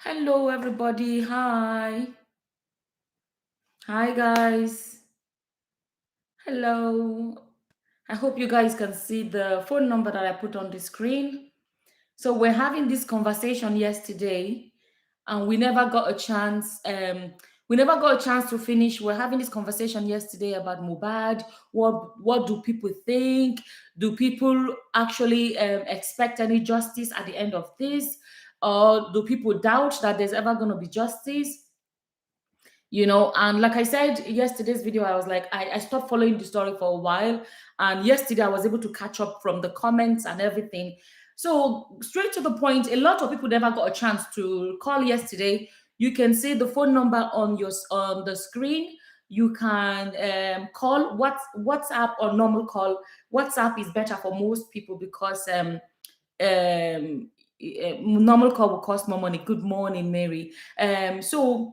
Hello, everybody. Hi. Hi, guys. Hello. I hope you guys can see the phone number that I put on the screen. So, we're having this conversation yesterday, and we never got a chance. We never got a chance to finish. We're having this conversation yesterday about Mohbad. What do people think? Do people actually expect any justice at the end of this? Or do people doubt that there's ever going to be justice? And like I said yesterday's video, I was like, I stopped following the story for a while, and yesterday I was able to catch up from the comments and everything. So straight to the point, a lot of people never got a chance to call yesterday. You can see the phone number on the screen. You can call WhatsApp or normal call. WhatsApp is better for most people because normal call will cost more money. Good morning, Mary. So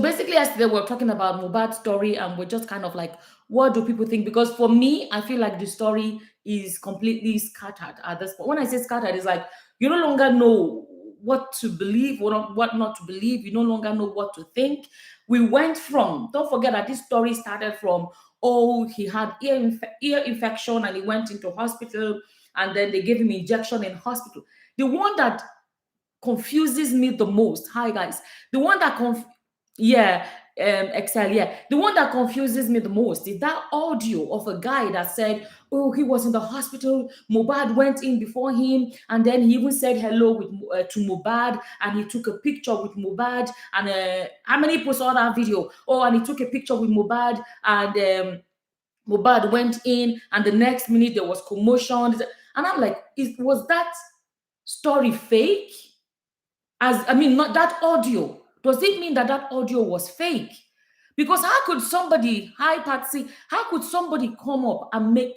basically, yesterday we were talking about Mubad's story, and we're just kind of like, what do people think? Because for me, I feel like the story is completely scattered at this point. When I say scattered, it's like you no longer know what to believe, what not to believe. You no longer know what to think. We went from, don't forget that this story started from, oh, he had ear infection and he went into hospital, and then they gave him injection in hospital. The one that confuses me the most. Hi guys. The one that yeah, Excel, yeah. The one that confuses me the most is that audio of a guy that said, oh, he was in the hospital. Mubad went in before him, and then he even said hello to Mubad, and he took a picture with Mubad. And how many people saw that video? Oh, and he took a picture with Mubad, and Mubad went in, and the next minute there was commotion. And I'm like, was that story fake? As I mean, not that audio. Does it mean that that audio was fake? Because how could somebody, hi Patsy, how could somebody come up and make?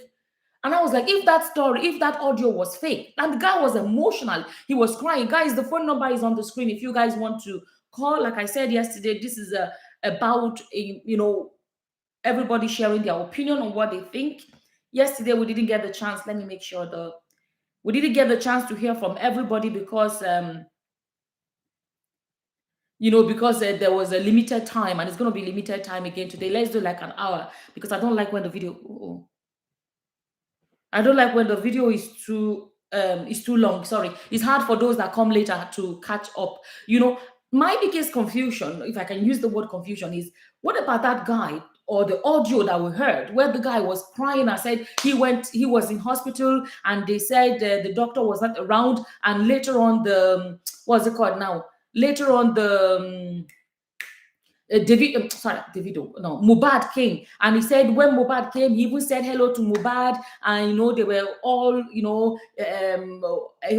And I was like, if that story, if that audio was fake, and the guy was emotional, he was crying. Guys, the phone number is on the screen. If you guys want to call, like I said yesterday, this is about everybody sharing their opinion on what they think. Yesterday we didn't get the chance. Let me make sure the we didn't get the chance to hear from everybody because because there was a limited time, and it's going to be limited time again today. Let's do like an hour because I don't like when the video. I don't like when the video is too long. Sorry, it's hard for those that come later to catch up. My biggest confusion, if I can use the word confusion, is what about that guy or the audio that we heard where the guy was crying and said he was in hospital, and they said the doctor was not around, and later on what's it called now? Later on Davido, no, Mubad came, and he said when Mubad came, he even said hello to Mubad, and they were all, he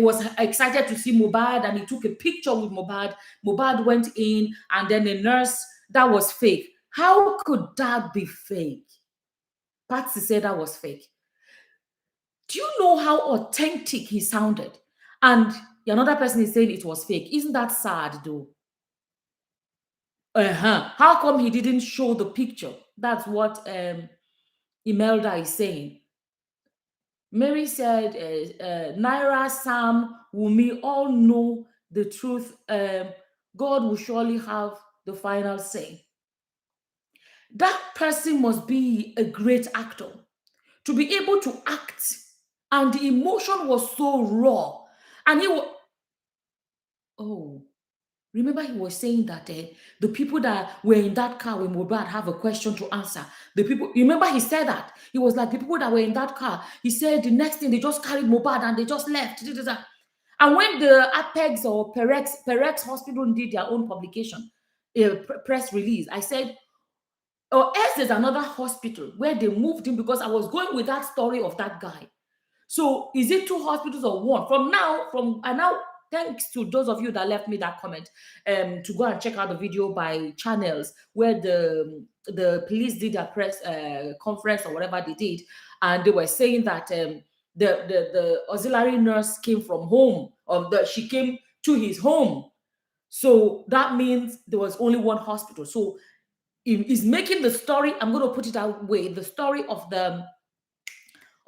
was excited to see Mubad, and he took a picture with Mubad. Mubad went in, and then the nurse, that was fake. How could that be fake? Patsy said that was fake. Do you know how authentic he sounded? And another person is saying it was fake. Isn't that sad, though? How come he didn't show the picture? That's what Imelda is saying. Mary said, Naira, Sam, Wumi all know the truth. God will surely have the final say. That person must be a great actor to be able to act, and the emotion was so raw. And he was, oh, remember, he was saying that the people that were in that car when Mohbad have a question to answer. The people, remember, he said that. He was like, the people that were in that car, he said the next thing they just carried Mohbad and they just left. And when the Apex or Perex Hospital did their own publication, press release, I said, or else there's another hospital where they moved him, because I was going with that story of that guy. So is it two hospitals or one? Now, thanks to those of you that left me that comment, to go and check out the video by channels where the police did a press conference or whatever they did, and they were saying that the auxiliary nurse came from home, she came to his home. So that means there was only one hospital. So is making the story, I'm going to put it that way, the story of the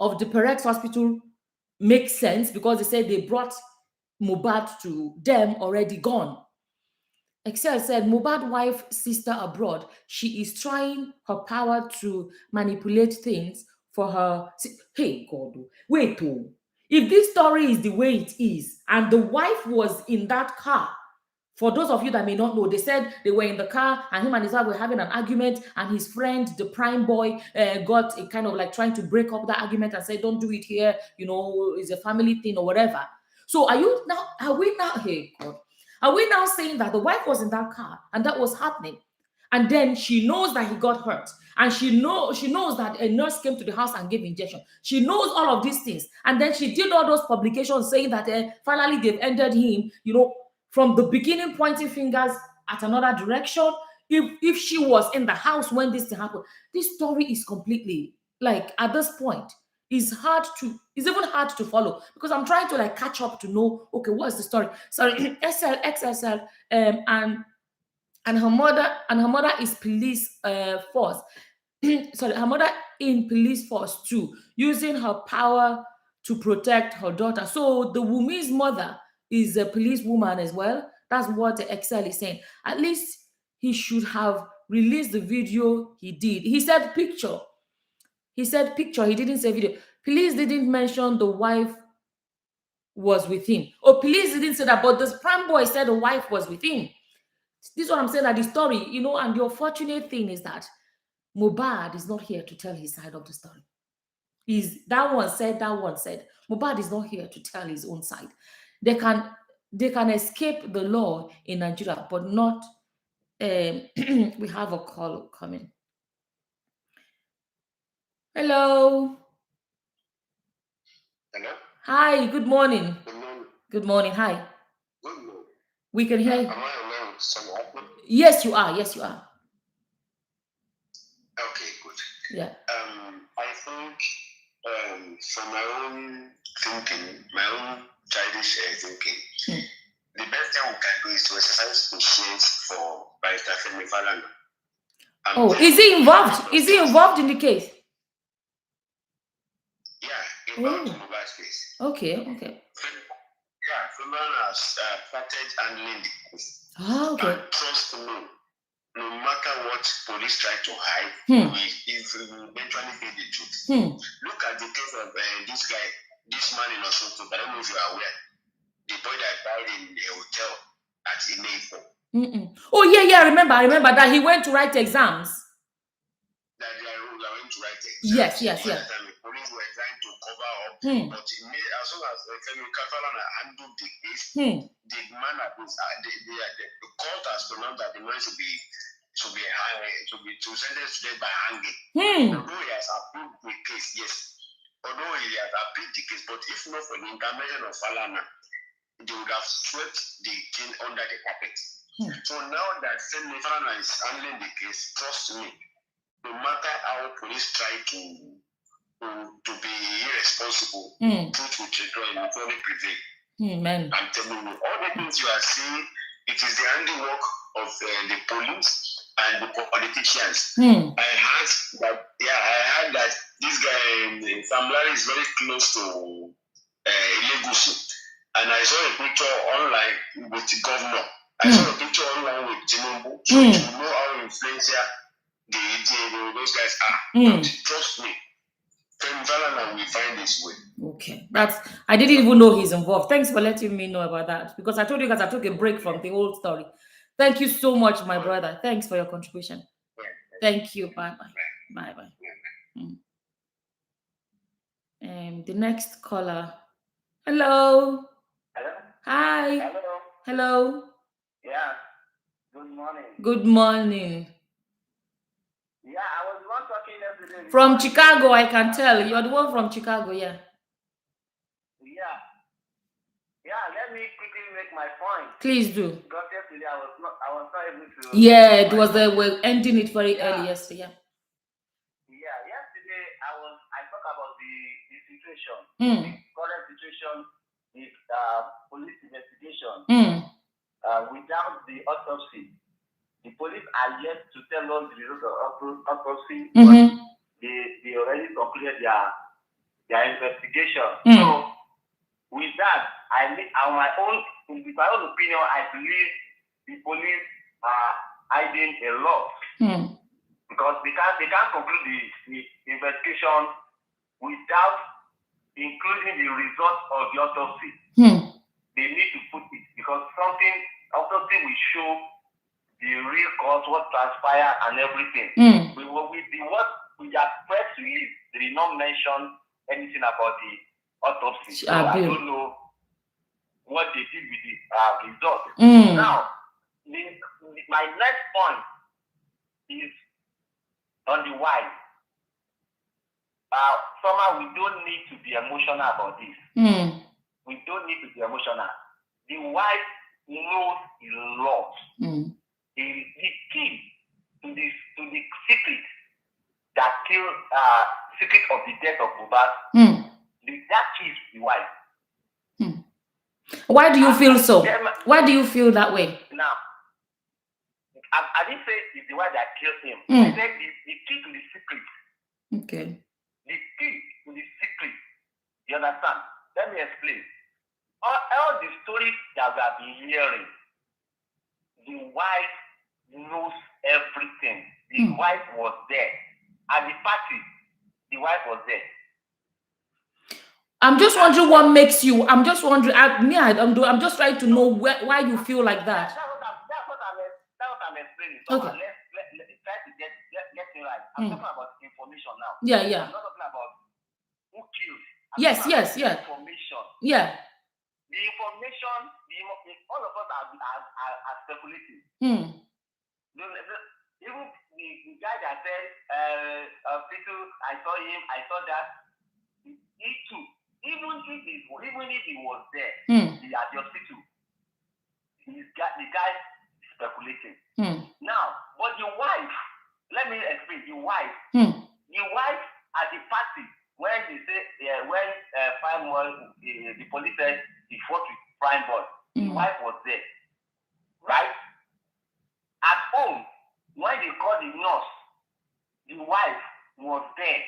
Perex hospital makes sense, because they said they brought Mohbad to them already gone. Excel said, Mohbad wife sister abroad. She is trying her power to manipulate things for her. Hey God, wait oh. If this story is the way it is, and the wife was in that car, for those of you that may not know, they said they were in the car and him and his wife were having an argument, and his friend, the prime boy, got a kind of like trying to break up that argument and said, "Don't do it here. You know, it's a family thing or whatever." So are we now? Hey God, are we now saying that the wife was in that car and that was happening? And then she knows that he got hurt, and she knows that a nurse came to the house and gave injection. She knows all of these things, and then she did all those publications saying that finally they've ended him. From the beginning, pointing fingers at another direction. If she was in the house when this thing happened, this story is completely like at this point it's even hard to follow, because I'm trying to like catch up to know, okay, what's the story? Sorry, XSL, and her mother is police force. Sorry, her mother in police force too, using her power to protect her daughter. So the Wumi's mother is a police woman as well. That's what Excel is saying. At least he should have released the video. He did. He said picture. He said picture. He didn't say video. Police didn't mention the wife was with him. Or police didn't say that, but the prime boy said the wife was with him. This is what I'm saying, that the story, and the unfortunate thing is that Mohbad is not here to tell his side of the story. Is that one said, that one said. Mohbad is not here to tell his own side. They can escape the law in Nigeria, but not. We have a call coming. Hello. Hello? Hi, good morning. Good morning. Good morning. Hi. Good morning. We can hear you. Am I alone with some happening? Yes, you are. Yes, you are. Okay, good. Yeah. I think from my own thinking, my own childish thinking, the best thing we can do is to exercise patience for Barrister Femi Falana. Oh, is he involved? Is he involved in the case? Yeah, involved in Mohbad's case. Okay. Yeah, Falana has started handling the case. Okay. And trust me, no matter what police try to hide, we eventually get the truth. Look at the case of this guy, this man in Osoto. I don't know if you are aware. The boy that died in the hotel at Ineifo. Oh yeah. I remember that he went to write exams. That they are going to write exams. Yes. By the time the police were trying to cover up, but as soon as Femi Falana handled the case, the man at the court has pronounced that the man should be sentenced to death by hanging. Although he has approved the case, yes. Although he has approved the case, but if not for the intervention of Falana, they would have swept the thing under the carpet. So now that Femi Falana is handling the case, trust me, no matter how police try to be irresponsible, truth will eventually prevail. Amen. I'm telling you, all the things you are seeing, it is the handiwork of the police and the politicians. I heard that this guy Sam Larry is very close to Legusu, and I saw a picture online with the governor. I saw a picture online with Tinubu, so you know how influential those guys are. But trust me, Falana will find his way. Okay, I didn't even know he's involved. Thanks for letting me know about that, because I told you guys I took a break from the old story. Thank you so much, my brother. Thanks for your contribution. Thank you. Bye. The next caller. Hello. Hello. Hi. Hello. Yeah. Good morning. Good morning. Yeah, I was the one talking yesterday. From Chicago, I can tell. You're the one from Chicago, yeah. Yeah, let me quickly make my point. Please do. Because yesterday I was not able to. Yeah, it was we're ending it very early yesterday. Yeah, yesterday I talked about the situation, the current situation with police investigation. Without the autopsy, the police are yet to tell us the result of autopsy, but they already concluded their investigation. So with that, on my own, with my own opinion, I believe the police are hiding a lot because they can't conclude the investigation without including the results of the autopsy. They need to put it because autopsy will show the real cause, what transpired, and everything. What we are press release, they did not mention anything about the autopsy. So I don't know what they did with the result. Now, my next point is on the wife. Somehow we don't need to be emotional about this. We don't need to be emotional. The wife knows a lot. The key to the secret that killed secret of the death of Mohbad, that key is the wife. Why do you feel so? Why do you feel that way? Now, I didn't say it's the wife that killed him. I said the key to the secret. Okay. The key to the secret. You understand? Let me explain. All the stories that we have been hearing, the wife knows everything. The wife was there. At the party, the wife was there. I'm just wondering what makes you. I'm just wondering. I'm just trying to know why you feel like that. That's what I'm explaining. So okay. Let's try to get it right. I'm talking about information now. Yeah. I'm not talking about who killed. Yes. Information. Yeah. The information, all of us are speculating. Even the guy that said, people, I saw him, I saw that, he too. Even if he was there at the hospital, the guy is speculating. Now, but the wife, let me explain. The wife at the party when they say the police said he fought with Prime Boy, the wife was there, right? At home, when they called the nurse, the wife was there.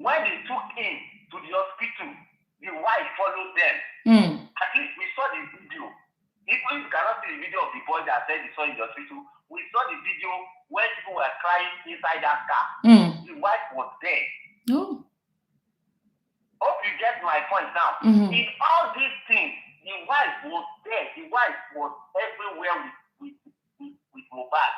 When they took him to the hospital, the wife followed them. At least we saw the video. Even if you cannot see the video of the boy that said he saw in the hospital, we saw the video where people were crying inside that car. The wife was there. Hope you get my point now. In all these things, the wife was there. The wife was everywhere with Mohbad.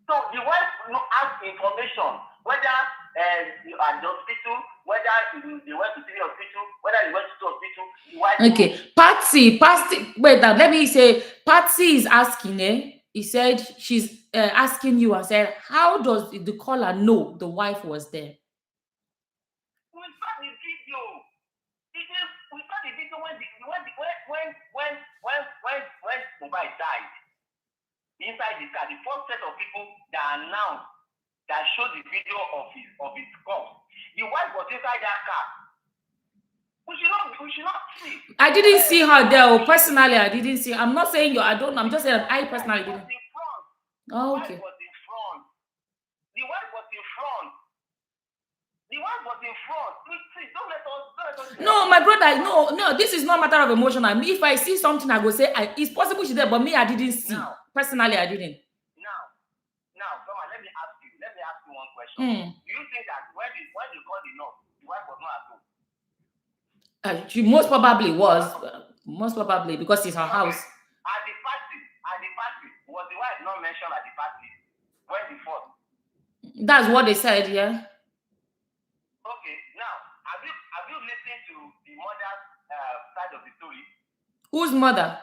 So the wife has information, whether at the hospital, whether they went to the hospital, whether they went to the hospital. The wife Patsy, wait, now let me say, Patsy is asking, he said she's asking you and said, how does the caller know the wife was there? We saw the video. We saw the video when Mohbad died. Inside the car, the first set of people that announced, that showed the video of his corpse. The wife was inside that car. We should not see. I didn't see her there. Personally, I didn't see. I'm not saying I'm just saying I personally didn't. Oh, okay. The wife was in front. The wife was in front. Please, don't let us. No, my brother, no. This is not a matter of emotion. I mean, if I see something, I go say, it's possible she's there, but me, I didn't see. Now, personally, I didn't. Now, come on. Let me ask you one question. Do you think that when they called the nurse, the wife was not at home? She most probably was. Most probably because it's her house. At the party, was the wife not mentioned at the party when they fought? That's what they said, yeah. Okay, now have you listened to the mother's side of the story? Whose mother?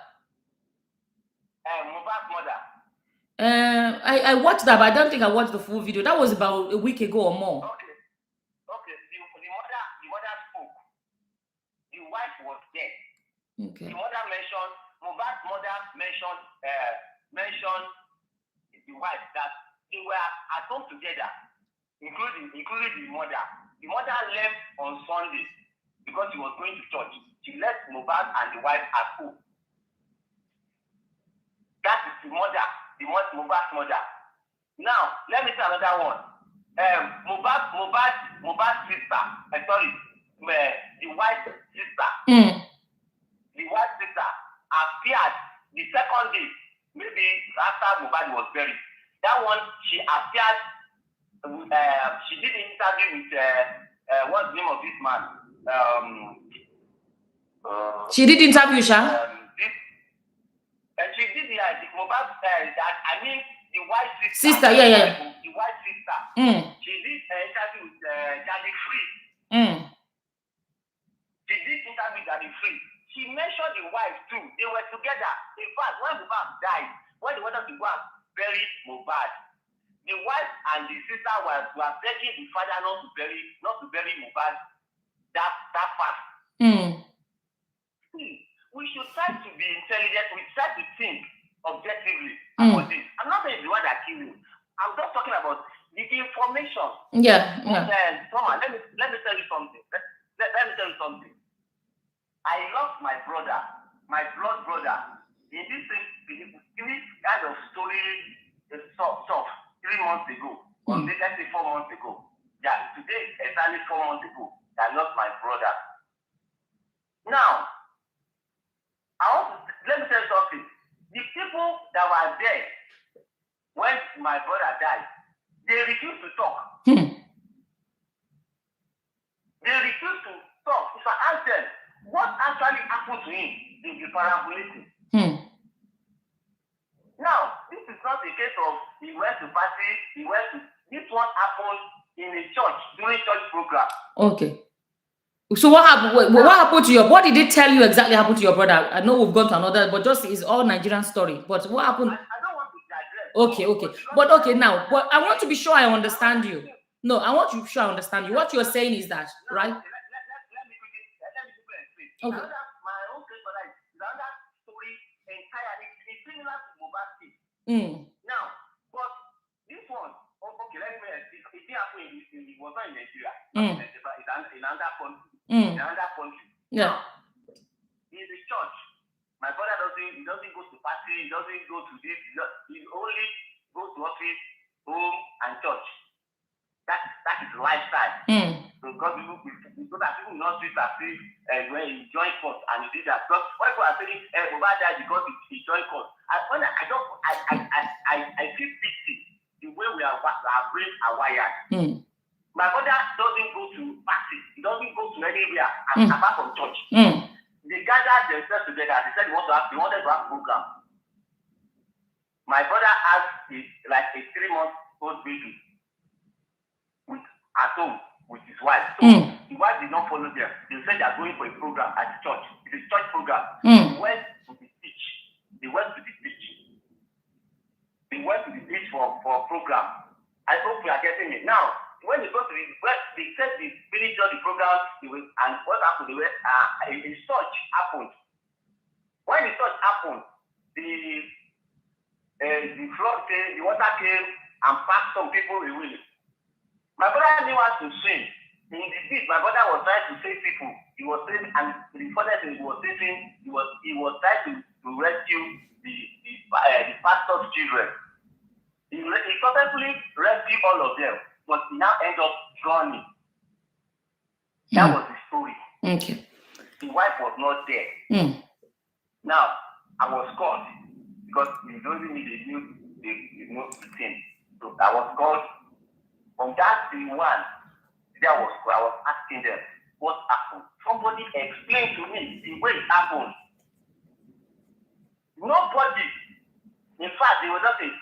Mohbad's mother. I watched that, but I don't think I watched the full video. That was about a week ago or more. Okay. The mother spoke. The wife was there. Okay. The mother mentioned, Mohbad's mother mentioned the wife that they were at home together, including the mother. The mother left on Sunday because she was going to church. She left Mohbad and the wife at home. That is the mother, Mohbad's mother. Now, let me say another one. Mohbad's sister, the wife's sister. appeared the second day, maybe after Mohbad was buried. That one, she appeared. She did an interview with what's the name of this man? She did interview, Sha. She did the Mohbad. I mean, the white sister. Sister, yeah. The white sister. She did an interview with Daddy Free. She did interview with Daddy Free. She mentioned the wife too. They were together. In fact, when Mohbad died, when they wanted to go and bury Mohbad, the wife and the sister were begging the father not to bury Mohbad that fast. We should try to be intelligent. We try to think objectively about this. I'm not saying the one that killed you. I'm just talking about the information. Yeah. Thomas, let me tell you something. Let me tell you something. I lost my brother, my blood brother, in this kind of story stuff 3 months ago, or let's say 4 months ago. Yeah, today exactly 4 months ago, I lost my brother. Now, let me tell you something. The people that were there when my brother died, they refused to talk. They refused to talk. If I ask them what actually happened to him, they'll be parabolating. Now, this is not a case of he went to party, this one happened in a church, during church program. Okay. So what happened? What happened to what did they tell you exactly happened to your brother? I know we've gone to another, but just it's all Nigerian story. But what happened? I don't want to digress. Okay. But okay, now, but I want to be sure I understand you. No, I want to be sure I understand you. What you're saying is that, right? Let me quickly explain. Okay. My own case for that is another story entirely. It's similar to Mohbad case. Now, but this one, okay, let me explain. It didn't happen it was not in Nigeria. It's in another country. Yeah. Now, in the church, my brother doesn't go to party, he doesn't go to this, he only goes to office, home, and church. That is lifestyle. So God will so that people not see that when he joined court and he did that. Because when people are saying Mohbad died because he joined court, and when I feel pity the way our brains are wired. My brother doesn't go to parties. He doesn't go to anywhere apart from church. They gathered themselves together. They said they wanted to have program. My brother has a 3-month-old baby at home with his wife. So the wife did not follow them. They said they are going for a program at the church. It's a church program. They went to the beach. They went to the beach for a program. I hope we are getting it now. When they go to they said they finished all the program, and what happened? A search happened. When the search happened, the water came and packed some people away. My brother knew how to swim. In the beach, my brother was trying to save people. He was saving, and the funniest thing he was saving, he was trying to rescue the pastor's children. He successfully rescued all of them. But he now end up drowning. That was the story. Okay. The wife was not there. Now, I was called because we don't need a new thing. So I was called. From that day one, I was asking them what happened. Somebody explain to me the way it happened. Nobody. In fact, they were not saying.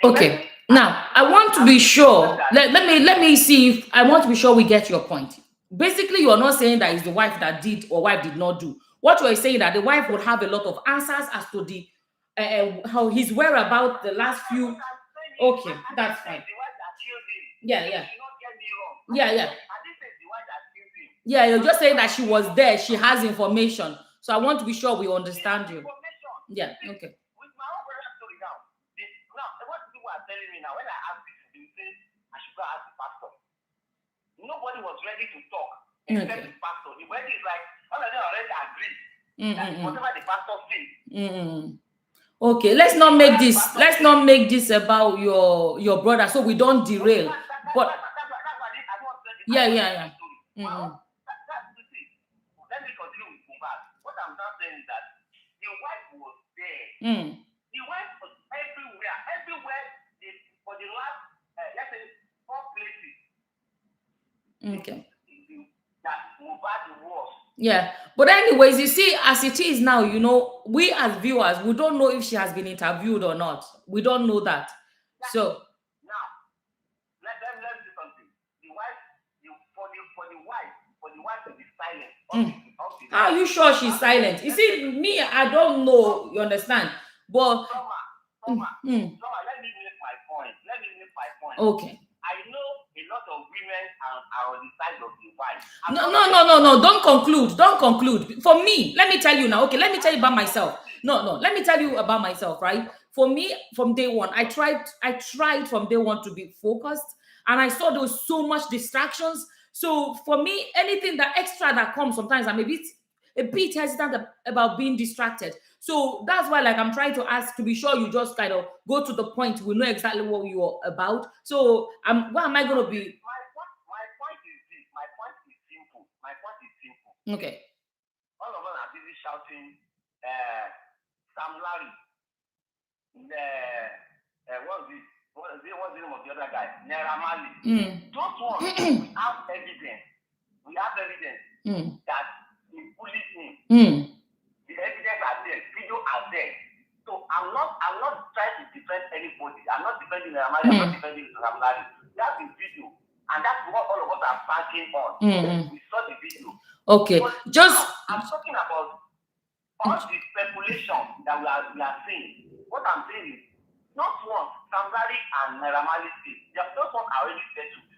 Okay. Now, I want to be sure. Let me see if I want to be sure we get your point. Basically, you are not saying that it's the wife that did or wife did not do. What you are saying that the wife would have a lot of answers as to the how his whereabouts the last few. Okay, that's fine. Yeah. Yeah, you're just saying that she was there. She has information. So I want to be sure we understand you. Yeah. Okay. Telling me now, when I asked this, they say I should go ask the pastor. Nobody was ready to talk except the pastor. The wedding is like all of them already agreed that whatever the pastor says. Okay, let's not make this about your brother, so we don't derail. But yeah. Let me continue with Mohbad. What I'm not saying is that The wife was there. The wife was everywhere. For the last, let's say, 4 places. Okay. That Mohbad was. Yeah, but anyways, you see, as it is now, you know, we as viewers, we don't know if she has been interviewed or not. We don't know that. So now, let's do something. The wife, for the wife to be silent. Are you sure she's silent? You see, me, I don't know. You understand? But let me make my point. Okay. I know a lot of women are on the side of the wife. No. Don't conclude. For me, let me tell you now. Okay, let me tell you about myself. No. Let me tell you about myself, right? For me, from day one, I tried from day one to be focused, and I saw there was so much distractions. So for me, anything that extra that comes, sometimes I'm a bit hesitant about being distracted. So that's why, like, I'm trying to ask to be sure you just kind of go to the point. We know exactly what you're about. So what am I going to be? My point is this. My point is simple. Okay. All of us are busy shouting, Sam Larry. What's the name of the other guy? Naira Marley. Those ones, we have evidence. That he bullied him. The evidence are there. Video are there. So I'm not trying to defend anybody. I'm not defending Naira Marley. I'm not defending Sam Larry. That's the video. And that's what all of us are banking on. We saw the video. Okay. But just now, I'm talking about all the speculation that we are seeing. What I'm saying is, not once Sam Larry and Naira Marley speak. Those ones are already settled.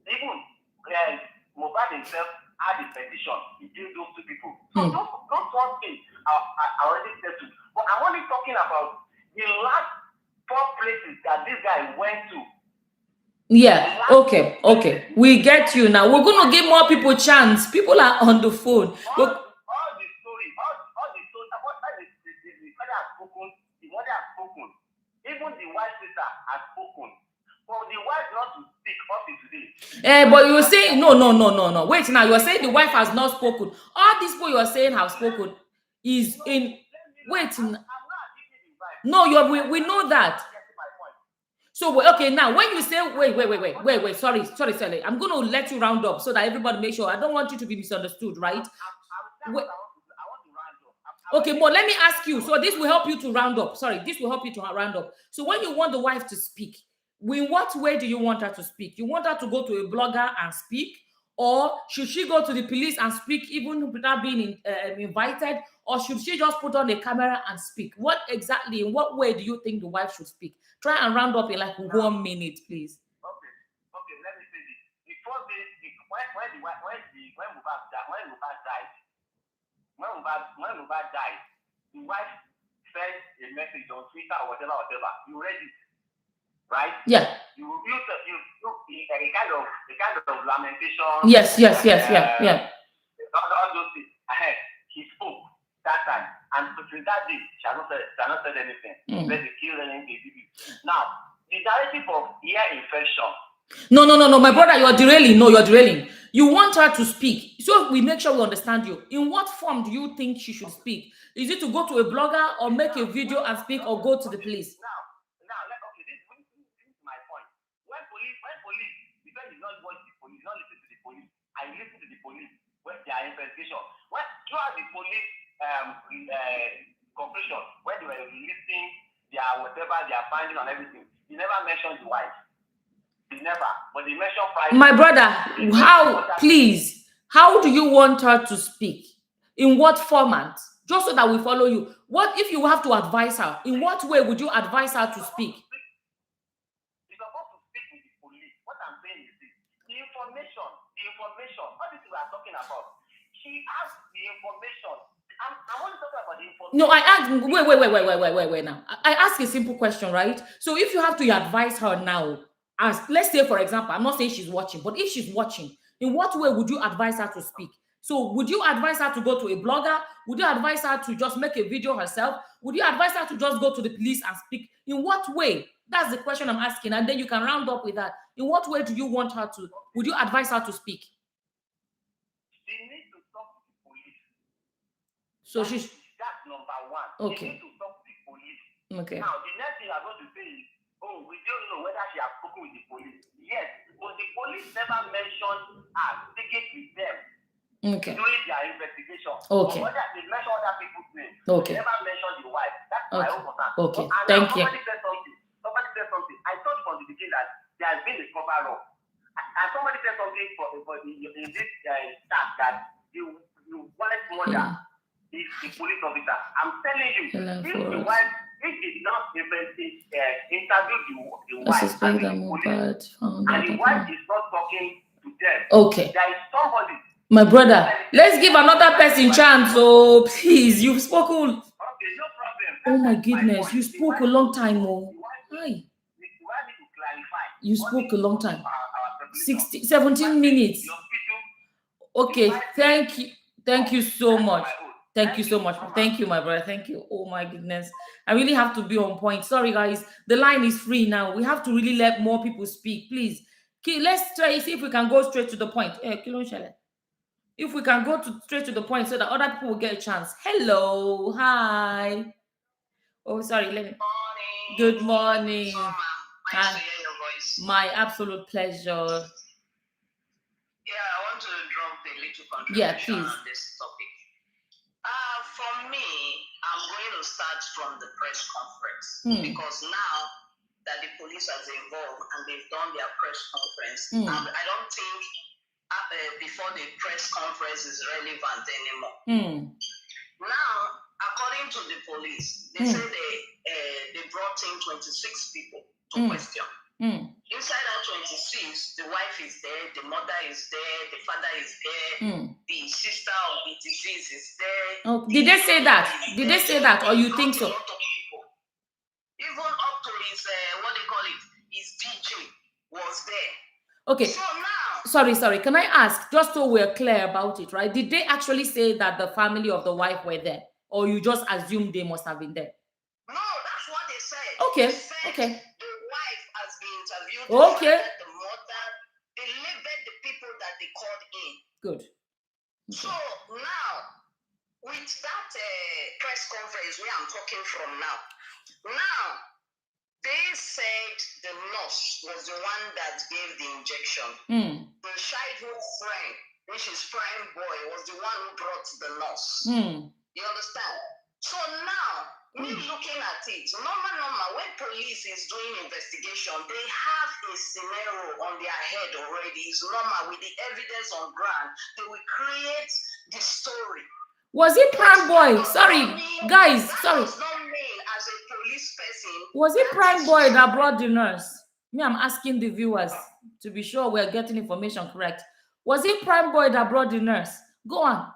Even Mohbad himself had a petition between those two people. So those one things are already settled. But I'm only talking about the last 4 places that this guy went to. Yeah, okay. We get you now. We're going to give more people chance. People are on the phone. All the story, what the father has spoken, the mother has spoken, even the wife sister has spoken. For the wife not to speak up today. But you're saying no. Wait now, you're saying the wife has not spoken. All these people you're saying have spoken is in. Wait. I'm not accusing the wife. No, we know that. So okay, now when you say wait, sorry. I'm going to let you round up so that everybody make sure. I don't want you to be misunderstood, right? I want to round up. Okay, but let me ask you. So this will help you to round up. Sorry, this will help you to round up. So when you want the wife to speak, in what way do you want her to speak? You want her to go to a blogger and speak, or should she go to the police and speak even without being invited, or should she just put on a camera and speak? In what way do you think the wife should speak? Try and round up in like 1 minute, please. Okay. Let me say this. Before when Mohbad died, the wife sent a message on Twitter or whatever. You read it, right? Yeah. You a kind of lamentation. Yes. Yeah. All those things. He spoke that time, and since that day, she has not said anything. Said they killed anything. Now, the narrative of ear infection. No, my brother, you're derailing. No, you're derailing. You want her to speak. So we make sure we understand you. In what form do you think she should speak? Is it to go to a blogger or make a video and speak or go to the police? Okay, this is my point. When police, because you not watch the police, not listen to the police. I listen to the police when their investigation. When throughout the police conclusion, when they were releasing their whatever, their findings and everything, they never mentioned the wife. But they mentioned five. My brother, how do you want her to speak? In what format? Just so that we follow you. What if you have to advise her? In what way would you advise her to speak? You're supposed to speak with the police. What I'm saying is this. The information, what is we are talking about? She has the information. I want to talk about the information. No, I asked, wait now. I ask a simple question, right? So if you have to advise her now, as let's say, for example, I'm not saying she's watching, but if she's watching, in what way would you advise her to speak? So would you advise her to go to a blogger? Would you advise her to just make a video herself? Would you advise her to just go to the police and speak? In what way? That's the question I'm asking. And then you can round up with that. In what way do you want her to? Would you advise her to speak? She needs to talk to the police. So that's number one. Okay. They need to talk to the police. Okay. Now, the next thing I'm going to say is, oh, we don't know whether she has spoken with the police. Yes, but the police never mentioned her speaking with them during their investigation. Okay. But they mentioned other people's names. Okay. They never mentioned the wife. That's my own concern. Okay. And Thank you. Somebody said something. I thought from the beginning that there has been a cover up. And somebody said something in this chat that you wife mother is the police officer. I'm telling you, if they did not interview the wife and the police, and the wife is not talking to them, okay, there is somebody. My brother, let's give another person chance. Oh, please, you've spoken. Okay, no problem. Oh my goodness, you spoke a long time. Oh, hi. You spoke a long time. 17 minutes. Okay, thank you. Thank you so much. Thank you so much. Thank you, my brother. Thank you. Oh my goodness. I really have to be on point. Sorry, guys. The line is free now. We have to really let more people speak. Please. Okay, let's try see if we can go straight to the point. If we can go straight to the point so that other people will get a chance. Hello. Hi. Oh, sorry. Good morning. Nice to hear your voice. My absolute pleasure. Yeah, I want to drop a little contribution on this topic. For me, I'm going to start from the press conference because now that the police has involved and they've done their press conference, I don't think before the press conference is relevant anymore. Now, according to the police, they say they brought in 26 people to question. Inside that 26, the wife is there, the mother is there, the father is there, the sister of the disease is there. Oh, did they say that? Did they say that, or you think so? A lot of people. Even up to his, his DJ was there. Okay. So now, sorry. Can I ask, just so we're clear about it, right? Did they actually say that the family of the wife were there, or you just assumed they must have been there? No, that's what they said. Okay. They said the wife has been interviewed. Okay. The mother, they labeled the people that they called in. Good. Okay. So now, with that press conference where I'm talking from now, they said the nurse was the one that gave the injection. The childhood friend, which is Prime Boy, was the one who brought the nurse. You understand? So now, me looking at it, normal, when police is doing investigation, they have a scenario on their head already. It's normal. With the evidence on ground, they will create the story. Was it Prime Boy? Sorry, guys, sorry. That does not mean as a police person. Was it Prime Boy that brought the nurse? Me, I'm asking the viewers to be sure we're getting information correct. Was it Prime Boy that brought the nurse? Go on.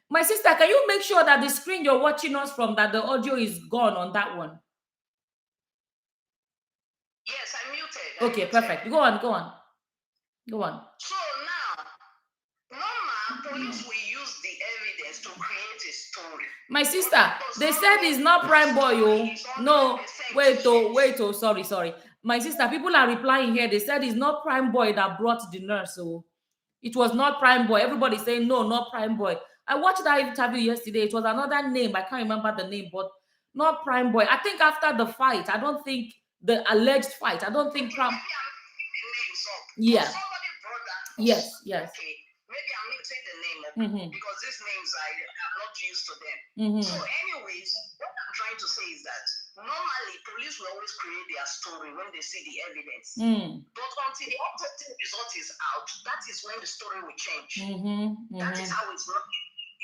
My sister, can you make sure that the screen you're watching us from, that the audio is gone on that one? Yes, I'm muted. Okay, perfect. Go on. So now, normal, police will use the evidence to create a story. My sister, they said it's not Prime Boy, oh. No, wait, sorry. My sister, people are replying here. They said it's not Prime Boy that brought the nurse, oh. It was not Prime Boy. Everybody's saying, no, not Prime Boy. I watched that interview yesterday. It was another name. I can't remember the name, but not Prime Boy. I think after the fight, I don't think the alleged fight, I don't think Prime... Yeah. Somebody brought that. Yes. Okay. Maybe I'm mixing the name up because these names I'm not used to them. So anyways, what I'm trying to say is that normally police will always create their story when they see the evidence. But until the objective result is out, that is when the story will change. That is how it's not.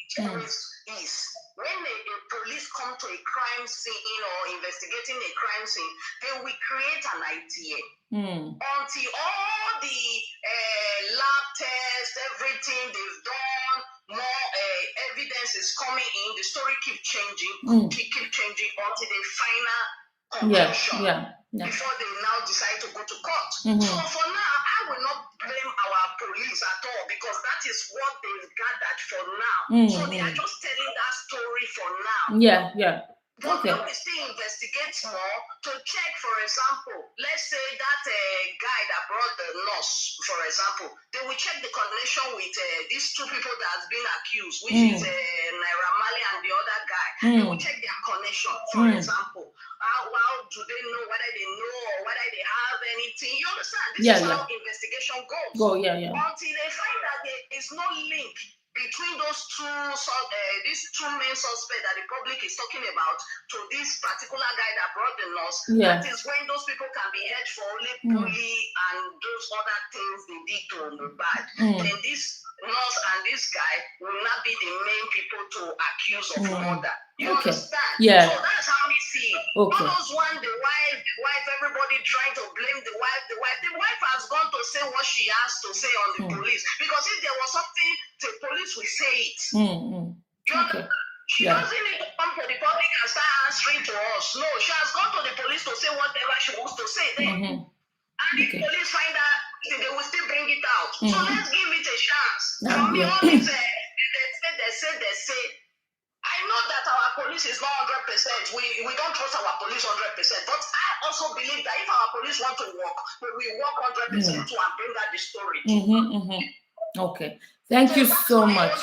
It always is. When a police come to a crime scene or investigating a crime scene, they will create an idea. Until all the lab tests, everything they've done, more evidence is coming in, the story keep changing, keep changing until the final conclusion. Before they now decide to go to court. So for now, I will not blame our police at all because that is what they've gathered for now. So they are just telling that story for now. But now we still investigate more to check, for example, let's say that guy that brought the nurse, for example, they will check the connection with these two people that has been accused, which is Naira Marley and the other guy. They will check their connection. information, for example. How do they know whether they know or whether they have anything? You understand? This is how investigation goes. Until they find that there is no link between those these two main suspects that the public is talking about to this particular guy that brought the nurse. That is when those people can be held for only bully and those other things they did to Mohbad. Then this nurse and this guy will not be the main people to accuse of murder. You understand? So that's how we see it. All those one, the wife, everybody trying to blame the wife. The wife has gone to say what she has to say on the police. Because if there was something, the police will say it. You understand? She doesn't need to come to the public and start answering to us. No, she has gone to the police to say whatever she wants to say. Then, and if police find out, they will still bring it out. So let's give it a chance. For me, all this, they say. I know that our police is not 100%. We don't trust our police 100%. But I also believe that if our police want to work, we will work 100% to and bring out the story. Okay. Thank you so much.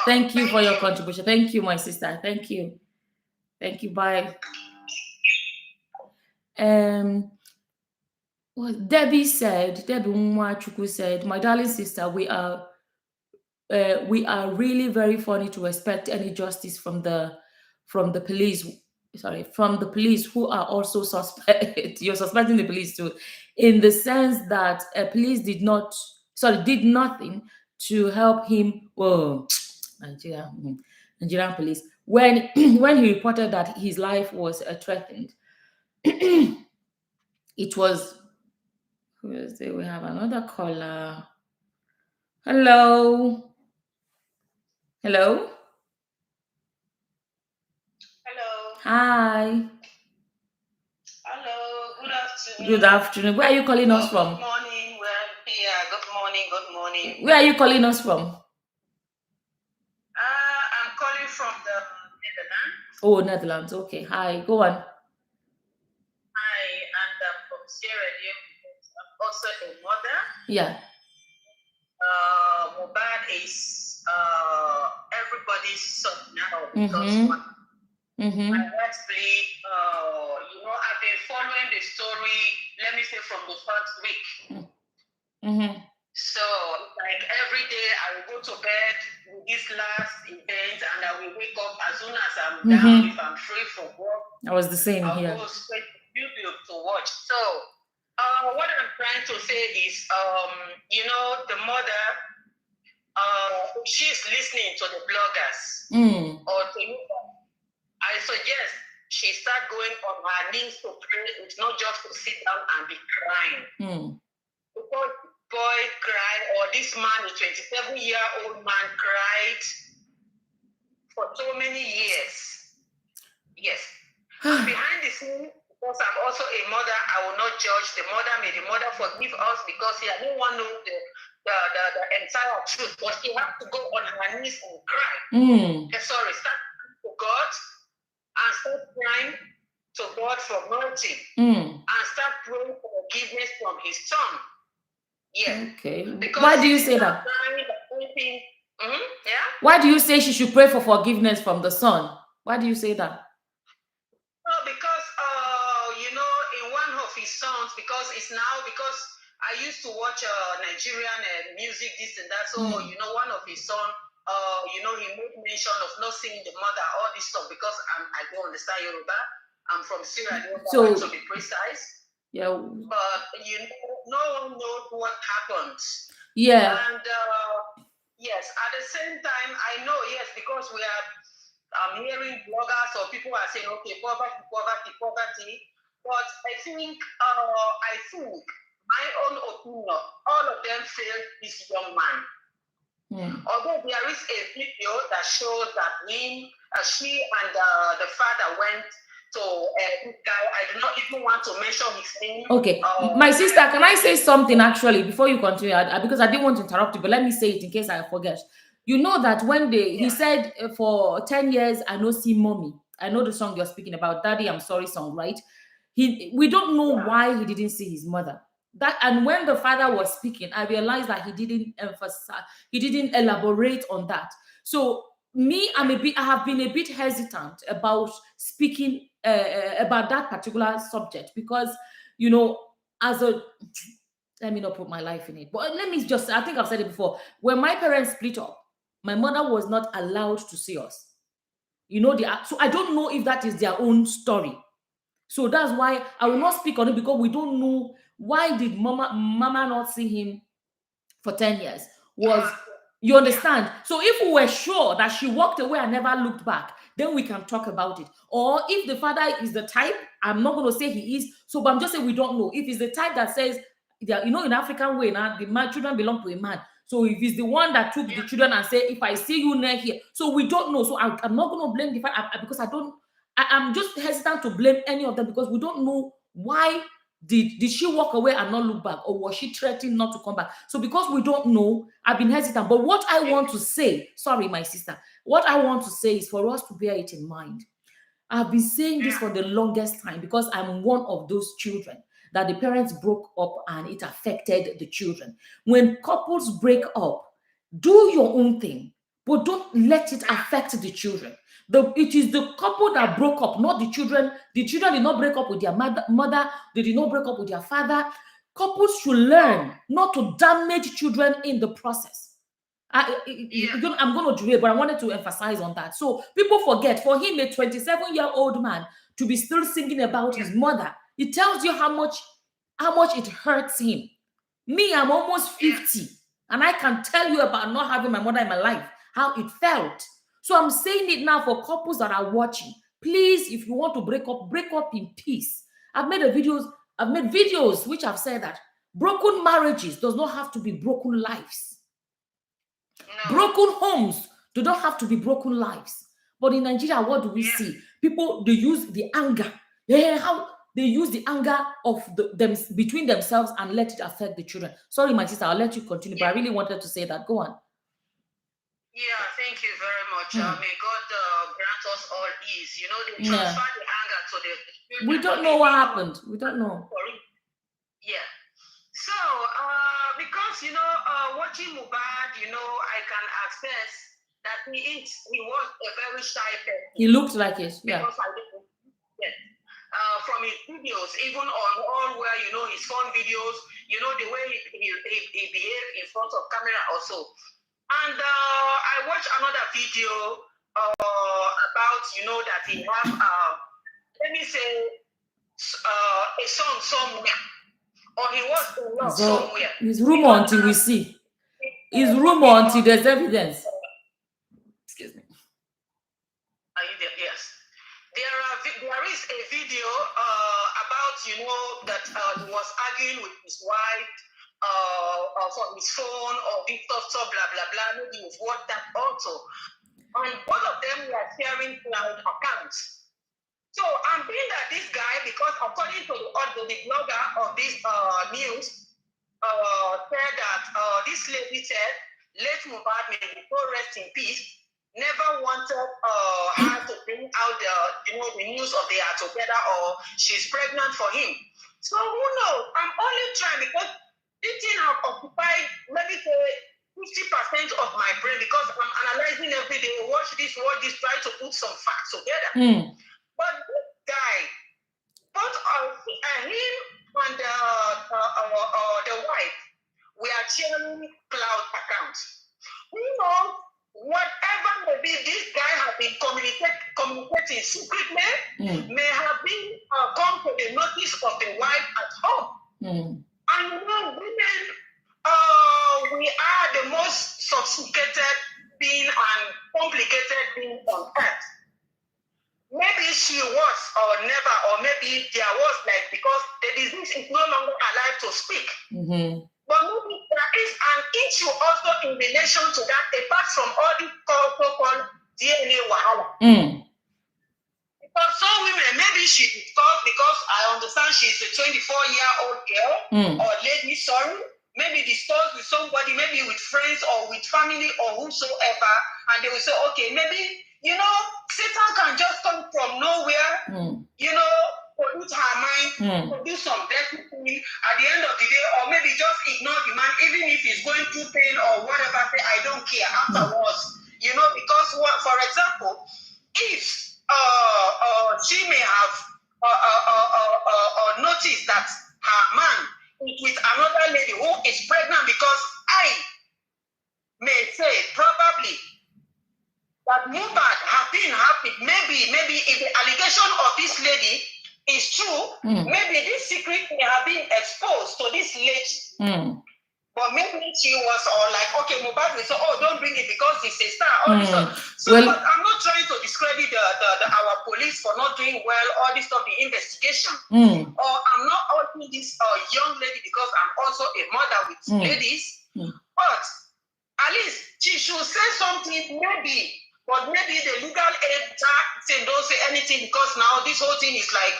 Thank you for your contribution. Thank you, my sister. Thank you. Thank you. Bye. Debbie Mwachukwu said, my darling sister, we are really very funny to expect any justice from the police. From the police who are also suspect. You're suspecting the police too, in the sense that police did nothing to help him. Whoa, Nigerian police, when he reported that his life was threatened. It was. We have another caller. Hello. Hello. Hi. Hello. Good afternoon. Good afternoon. Where are you calling us from? Good morning. We're here. Good morning. Good morning. Where are you calling us from? I'm calling from the Netherlands. Oh, Netherlands. Okay. Hi. Go on. Hi, and I'm from Sierra Leone because I'm also a mother. Yeah. Mohbad is everybody's son now because I actually, I've been following the story, let me say, from the first week. So, like every day, I will go to bed with this last event and I will wake up as soon as I'm down, if I'm free from work. I was the same here. I'll go straight to YouTube to watch. So, what I'm trying to say is, the mother, she's listening to the bloggers or to I suggest she start going on her knees to pray. It's not just to sit down and be crying. Because boy cried, or this man, a 27-year-old man, cried for so many years. Yes. Behind the scene, because I'm also a mother, I will not judge the mother. May the mother forgive us because I don't want to know the entire truth. But she has to go on her knees and cry. Start to God. And start crying to God for mercy. And start praying for forgiveness from his son. Yes. Okay. Because why do you say that? Why do you say she should pray for forgiveness from the son? Why do you say that? Because, in one of his songs, because I used to watch Nigerian music, this and that. So, one of his songs, he made mention of not seeing the mother, all this stuff, because I don't understand Yoruba. I'm from Sierra Leone, to be precise. Yeah. But, no one knows what happens. Yeah. And, yes, at the same time, I know, yes, because I'm hearing bloggers or people are saying, okay, poverty. But I think, my own opinion, all of them failed this young man. Although there is a video that shows that she and the father went to this guy. I do not even want to mention his name. Okay, my sister, can I say something actually before you continue? Because I didn't want to interrupt you, but let me say it in case I forget. You know that when he said for 10 years, I know see mommy. I know the song you're speaking about, Daddy, I'm sorry song, right? We don't know why he didn't see his mother. And when the father was speaking, I realized that he didn't emphasize, he didn't elaborate on that. So I have been a bit hesitant about speaking about that particular subject because, you know, as a, let me not put my life in it, but let me just, I think I've said it before. When my parents split up, my mother was not allowed to see us. You know, so I don't know if that is their own story. So that's why I will not speak on it, because we don't know why did mama not see him for 10 years. You understand? So if we were sure that she walked away and never looked back, then we can talk about it. Or if the father is the type, I'm not going to say he is, so but I'm just saying we don't know. If he's the type that says, you know, in African way now, children belong to a man. So if he's the one that took the children and say, if I see you near here, so we don't know. So I'm not going to blame the father, because I'm just hesitant to blame any of them, because we don't know why did she walk away and not look back, or was she threatening not to come back? So because we don't know, I've been hesitant. But what I want to say, sorry, my sister, what I want to say is for us to bear it in mind. I've been saying this for the longest time, because I'm one of those children that the parents broke up and it affected the children. When couples break up, do your own thing, but don't let it affect the children. It is the couple that broke up, not the children. The children did not break up with their mother. They did not break up with their father. Couples should learn not to damage children in the process. I'm going to derail, but I wanted to emphasize on that. So people forget, for him, a 27-year-old man, to be still singing about his mother, it tells you how much it hurts him. Me, I'm almost 50, and I can tell you about not having my mother in my life, how it felt. So I'm saying it now for couples that are watching. Please, if you want to break up in peace. I've made videos which have said that broken marriages does not have to be broken lives. No. Broken homes do not have to be broken lives. But in Nigeria, what do we see? People, they use the anger. How they use the anger of them between themselves and let it affect the children. Sorry, my sister, I'll let you continue, but I really wanted to say that. Go on. Yeah, thank you very much. May God grant us all ease. You know, they transfer the anger to the children. We don't know what happened. We don't know. Yeah. So, because, you know, watching Mohbad, you know, I can access that he was a very shy person. He looked like it, yeah. From his videos, even on all where, you know, his phone videos, you know, the way he behaved in front of camera also. And I watched another video about, you know, that he have, let me say, a son somewhere. Or he was in love somewhere. It's rumor until we see. It's rumor until there's evidence. Excuse me. Are you there? Yes. There is a video about, you know, that he was arguing with his wife for his phone or this stuff, blah, blah, blah. Maybe with WhatApp also. And both of them were sharing cloud accounts. So I'm being that this guy, because according to the blogger of this news, said that this lady said, let Mohbad may go rest in peace, never wanted her to bring out the news of they are together or she's pregnant for him. So who knows? I'm only trying, because this thing has occupied, maybe say 50% of my brain, because I'm analyzing every day, watch this, try to put some facts together. But this guy, both him and the wife, we are sharing cloud accounts. Who knows? Whatever may be, this guy has been communicating secretly, may have been come to the notice of the wife at home. And you know, women, we are the most sophisticated being and complicated being on earth. Maybe she was or never, or maybe there was, like, because the disease is no longer alive to speak. But maybe there is an issue also in relation to that, apart from all this so-called DNA wahala. Because some women, maybe she discussed, because I understand she's a 24-year-old girl or lady, maybe discussed with somebody, maybe with friends or with family or whosoever, and they will say, okay, maybe, you know, Satan can just come from nowhere, you know, pollute her mind, to do some dirty thing at the end of the day, or maybe just ignore the man, even if he's going through pain or whatever, say, I don't care afterwards, you know, because because, for example, if she may have noticed that her man is with another lady who is pregnant, because I may say probably that Mohbad have been happy. Maybe if the allegation of this lady is true, maybe this secret may have been exposed to this lady. But maybe she was all like, okay, Mohbad will say, oh, don't bring it because he's a star. All this stuff. So, well, but I'm not trying to discredit our police for not doing well, all this stuff, the investigation. Or I'm not arguing this young lady because I'm also a mother with ladies. But at least she should say something, maybe. But maybe the legal aid say don't say anything, because now this whole thing is like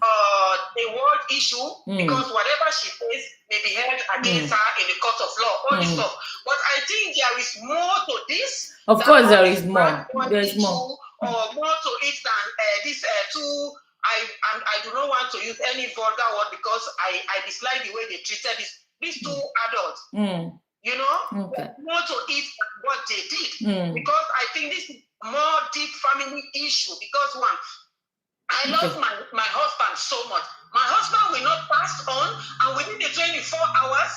a world issue, because whatever she says may be held against her in the court of law, all this stuff. But I think there is more to this. Of course, there is more. There is more. Or more to it than this two. I do not want to use any vulgar word because I dislike the way they treated these two adults. You know, more to it than what they did. Because I think this is more deep family issue. Because one, I love my husband so much. My husband will not pass on, and within the 24 hours,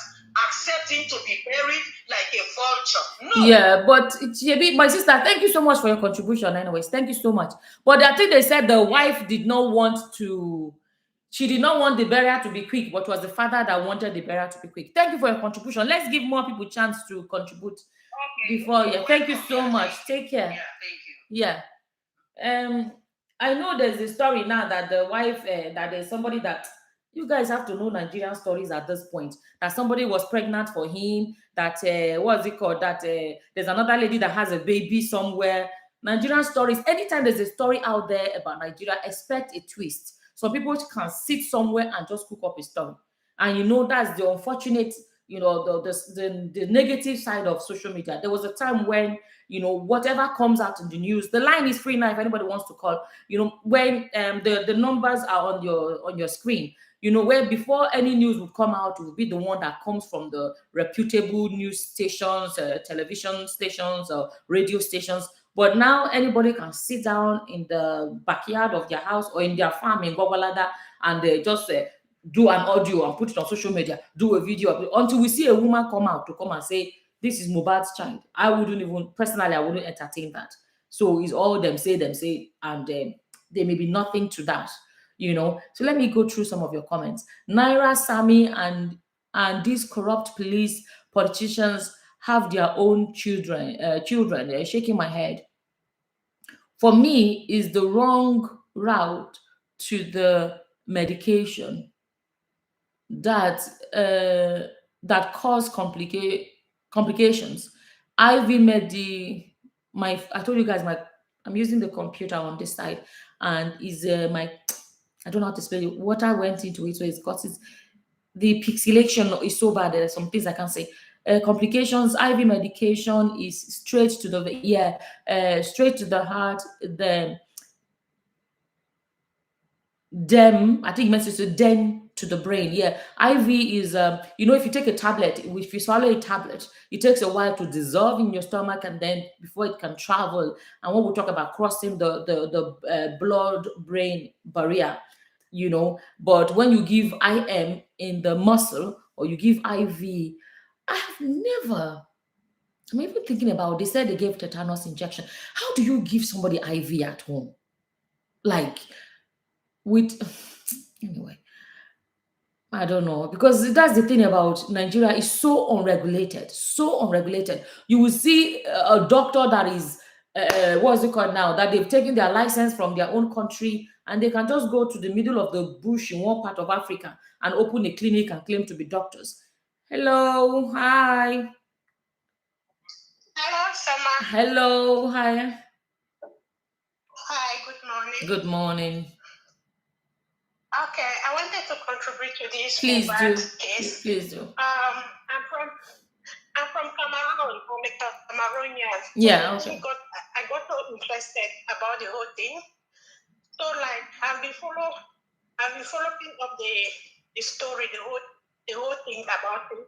accept him to be buried like a vulture. No. Yeah, but my sister, thank you so much for your contribution. Anyways, thank you so much. But I think they said the wife did not want to. She did not want the burial to be quick, but it was the father that wanted the burial to be quick. Thank you for your contribution. Let's give more people chance to contribute before. Yeah, thank you so much. Take care. Yeah, thank you. Yeah. I know there's a story now that the wife, that there's somebody that you guys have to know Nigerian stories at this point. That somebody was pregnant for him. That what's it called? That there's another lady that has a baby somewhere. Nigerian stories. Anytime there's a story out there about Nigeria, expect a twist. Some people can sit somewhere and just cook up a story, and you know that's the unfortunate, you know, the negative side of social media. There was a time when, you know, whatever comes out in the news, the line is free now if anybody wants to call. You know, when the numbers are on your screen, you know, where before any news would come out, it would be the one that comes from the reputable news stations, television stations, or radio stations. But now anybody can sit down in the backyard of their house or in their farm in Gogolada and they just do an audio and put it on social media, do a video until we see a woman come out to come and say, this is Mohbad's child. I wouldn't entertain that. So it's all them say, and there may be nothing to that, you know. So let me go through some of your comments. Naira, Sami, and these corrupt police politicians have their own children. Shaking my head. For me, is the wrong route to the medication that cause complications. I told you guys I'm using the computer on this side, and is my I don't know how to spell it. Water went into it, so it's got it. The pixelation is so bad. There are some things I can't say. Complications. IV medication is straight to the straight to the heart. I think it meant to den to the brain. Yeah, IV is you know, if you take a tablet, if you swallow a tablet, it takes a while to dissolve in your stomach, and then before it can travel. And when we talk about crossing the blood brain barrier, you know. But when you give IM in the muscle or you give IV, I'm even thinking about, they said they gave tetanus injection. How do you give somebody IV at home? Like, with anyway, I don't know, because that's the thing about Nigeria, is so unregulated. You will see a doctor that is what's it called now, that they've taken their license from their own country, and they can just go to the middle of the bush in one part of Africa and open a clinic and claim to be doctors. Hello, hi. Hello, Sama. Hello, hi. Hi, good morning. Good morning. Okay, I wanted to contribute to this case. Please do. I'm from Cameroon, from the Cameroonian. Yeah, okay. I got so interested about the whole thing. So like I've been following up the story, the whole thing about it.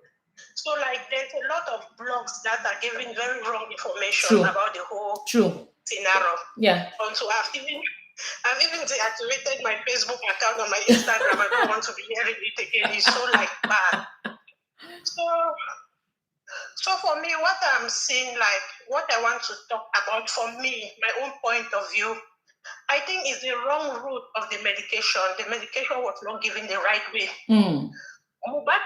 So, like, there's a lot of blogs that are giving very wrong information about the whole scenario. Yeah. So I've even deactivated my Facebook account on my Instagram. I don't want to be hearing it again. It's so like bad. So for me, what I'm seeing, like what I want to talk about, for me, my own point of view, I think is the wrong route of the medication. The medication was not given the right way. Mohbad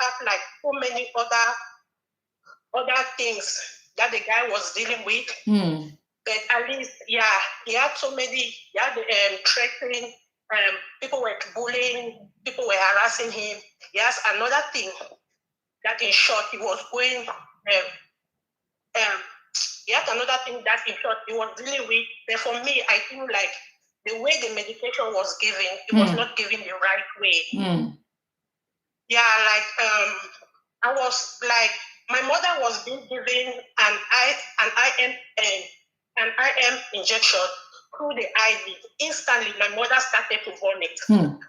had like so many other things that the guy was dealing with. But at least, he had so many. He had threatening. People were bullying. People were harassing him. He has another thing that, in short, he was going. He had another thing that, in short, he was dealing with. But for me, I think like the way the medication was given, it was not given the right way. Yeah, like I was like, my mother was being given an IM injection through the IV. Instantly, my mother started to vomit.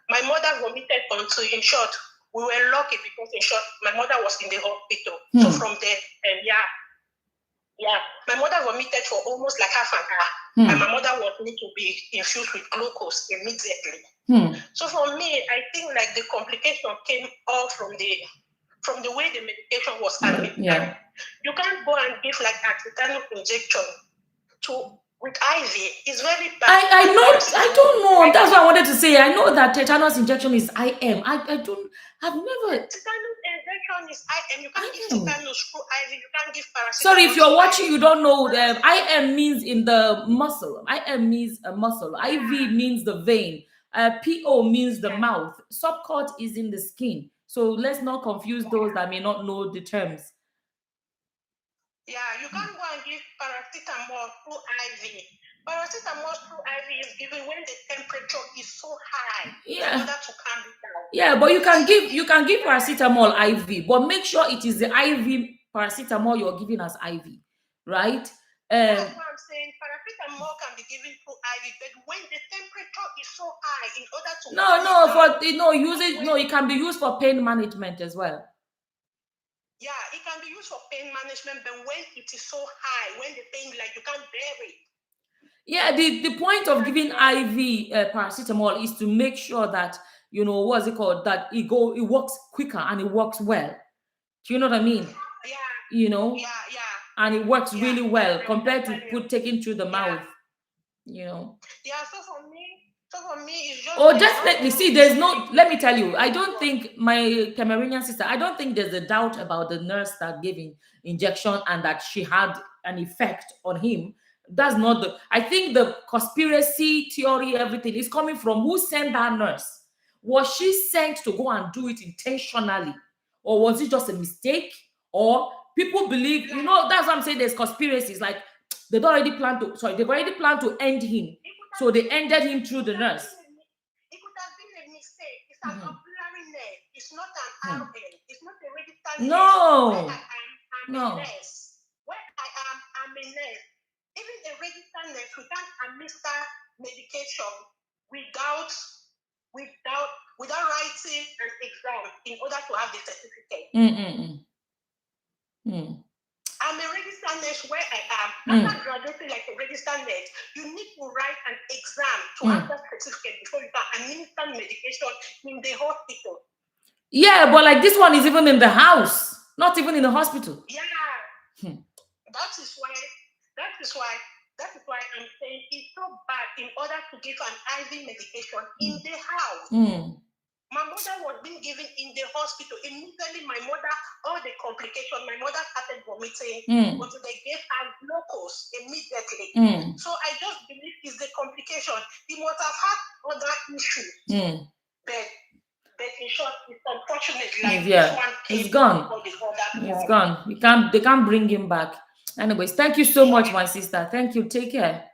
My mother vomited until, in short, we were lucky because, in short, my mother was in the hospital. So from there, my mother vomited for almost like half an hour. And my mother was need to be infused with glucose immediately. So for me, I think like the complication came all from the way the medication was administered. You can't go and give like accidental injection with IV. It's very bad. I don't know. That's what I wanted to say. I know that tetanus injection is IM. I've never. Tetanus injection is IM. You can't give tetanus through IV. You can't give paracetamol. Sorry, if you're watching, you don't know. IM means in the muscle. IM means a muscle. IV means the vein. PO means the mouth. Subcut is in the skin. So let's not confuse those that may not know the terms. Yeah, you can't go and give paracetamol through IV. Paracetamol through IV is given when the temperature is so high in order to calm it down. Yeah, but you can give paracetamol IV, but make sure it is the IV paracetamol you're giving as IV, right? That's what I'm saying. Paracetamol can be given through IV, but when the temperature is so high, in order to it can be used for pain management as well. Yeah, it can be used for pain management, but when it is so high, when the pain, like, you can't bear it. Yeah, the point of giving IV paracetamol is to make sure that, what's it called, that it works quicker and it works well. Do you know what I mean? Yeah. And it works really well compared to taking through the mouth. Yeah, so for me, it's just. Oh, definitely. See, there's no. Let me tell you, I don't think my Cameroonian sister. I don't think there's a doubt about the nurse that gave him injection and that she had an effect on him. That's not the. I think the conspiracy theory, everything is coming from who sent that nurse. Was she sent to go and do it intentionally, or was it just a mistake? Or people believe, that's what I'm saying. There's conspiracies like they've already planned to end him. So they ended him through the nurse. It could have been a mistake. It's an auxiliary nerve. It's not an RN. It's not a registered No. I'm a nurse. Where I'm a nurse. Even a registered nurse, we can't administer medication without writing an exam in order to have the certificate. I'm a registered nurse where I am. After graduating like a registered nurse, you need to write an exam to have that certificate before you can administer medication in the hospital. Yeah, but like this one is even in the house, not even in the hospital. Yeah. That is why I'm saying it's so bad in order to give an IV medication in the house. My mother was being given in the hospital. Immediately, my mother, all the complications, my mother started vomiting. But they gave her glucose immediately. So I just believe it's the complication. He must have had other issues. But in short, it's unfortunate. Like this one came. It's gone. It's gone. They can't bring him back. Anyways, thank you so much, my sister. Thank you. Take care.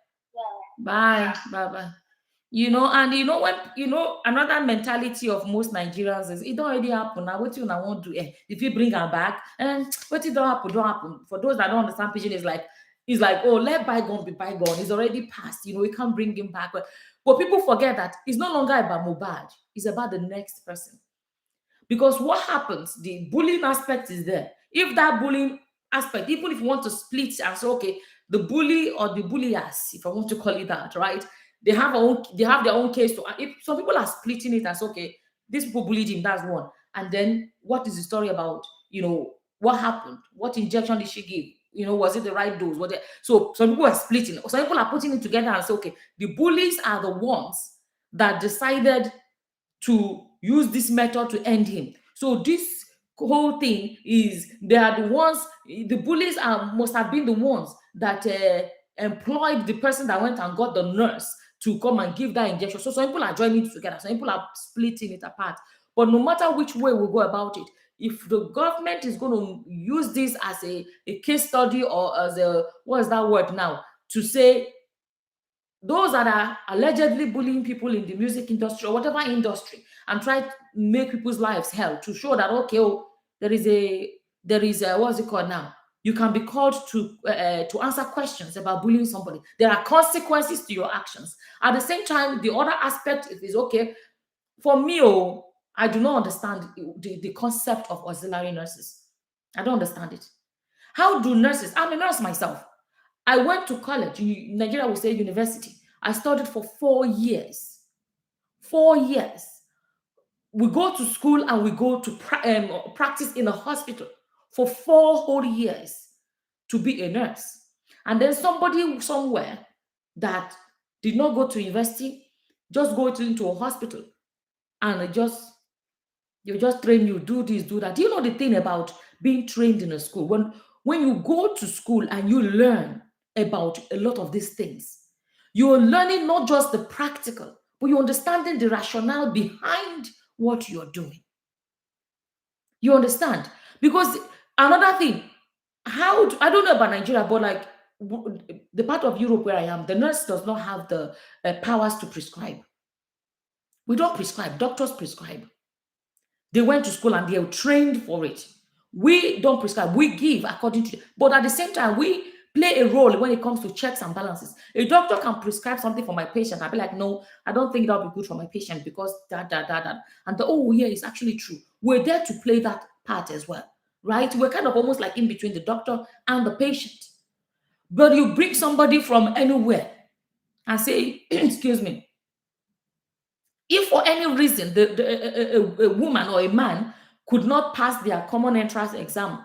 Bye. Bye. And when another mentality of most Nigerians is it don't already happen. Now what you want to do? If you bring her back, and what it don't happen. For those that don't understand pidgin, it's like, oh, let bygone be bygone. It's already passed. We can't bring him back. But people forget that it's no longer about Mohbad. It's about the next person. Because what happens, the bullying aspect is there. If that bullying aspect, even if you want to split and say, okay, the bully or the bulliers, if I want to call it that, right? They have their own case. If some people are splitting it and say, okay, these people bullied him, that's one. And then what is the story about? What happened? What injection did she give? Was it the right dose? So some people are splitting. Some people are putting it together and say, okay, the bullies are the ones that decided to use this method to end him. So this whole thing is they are the ones, the bullies must have been the ones that employed the person that went and got the nurse to come and give that injection. So some people are joining it together, some people are splitting it apart. But no matter which way we go about it, if the government is going to use this as a case study or as what is that word now, to say those that are allegedly bullying people in the music industry or whatever industry, and try to make people's lives hell, to show that, okay, there is a what's it called now, you can be called to answer questions about bullying somebody. There are consequences to your actions. At the same time, the other aspect is, okay, for me, I do not understand the concept of auxiliary nurses. I don't understand it. How do nurses, I'm a nurse myself, I went to college. In Nigeria, we say university. I studied for 4 years. 4 years. We go to school and we go to practice in a hospital for 4 whole years to be a nurse. And then somebody somewhere that did not go to university just go into a hospital and they just train you, do this, do that. Do you know the thing about being trained in a school? When you go to school and you learn about a lot of these things, you're learning not just the practical, but you're understanding the rationale behind what you're doing. You understand? Because another thing, I don't know about Nigeria, but like the part of Europe where I am, the nurse does not have the powers to prescribe. We don't prescribe, doctors prescribe. They went to school and they were trained for it. We don't prescribe, we give according to, but at the same time, we play a role when it comes to checks and balances. A doctor can prescribe something for my patient. I'll be like, no, I don't think that'll be good for my patient because that. And oh, yeah, it's actually true. We're there to play that part as well, right? We're kind of almost like in between the doctor and the patient. But you bring somebody from anywhere and say, excuse me, if for any reason a woman or a man could not pass their common entrance exam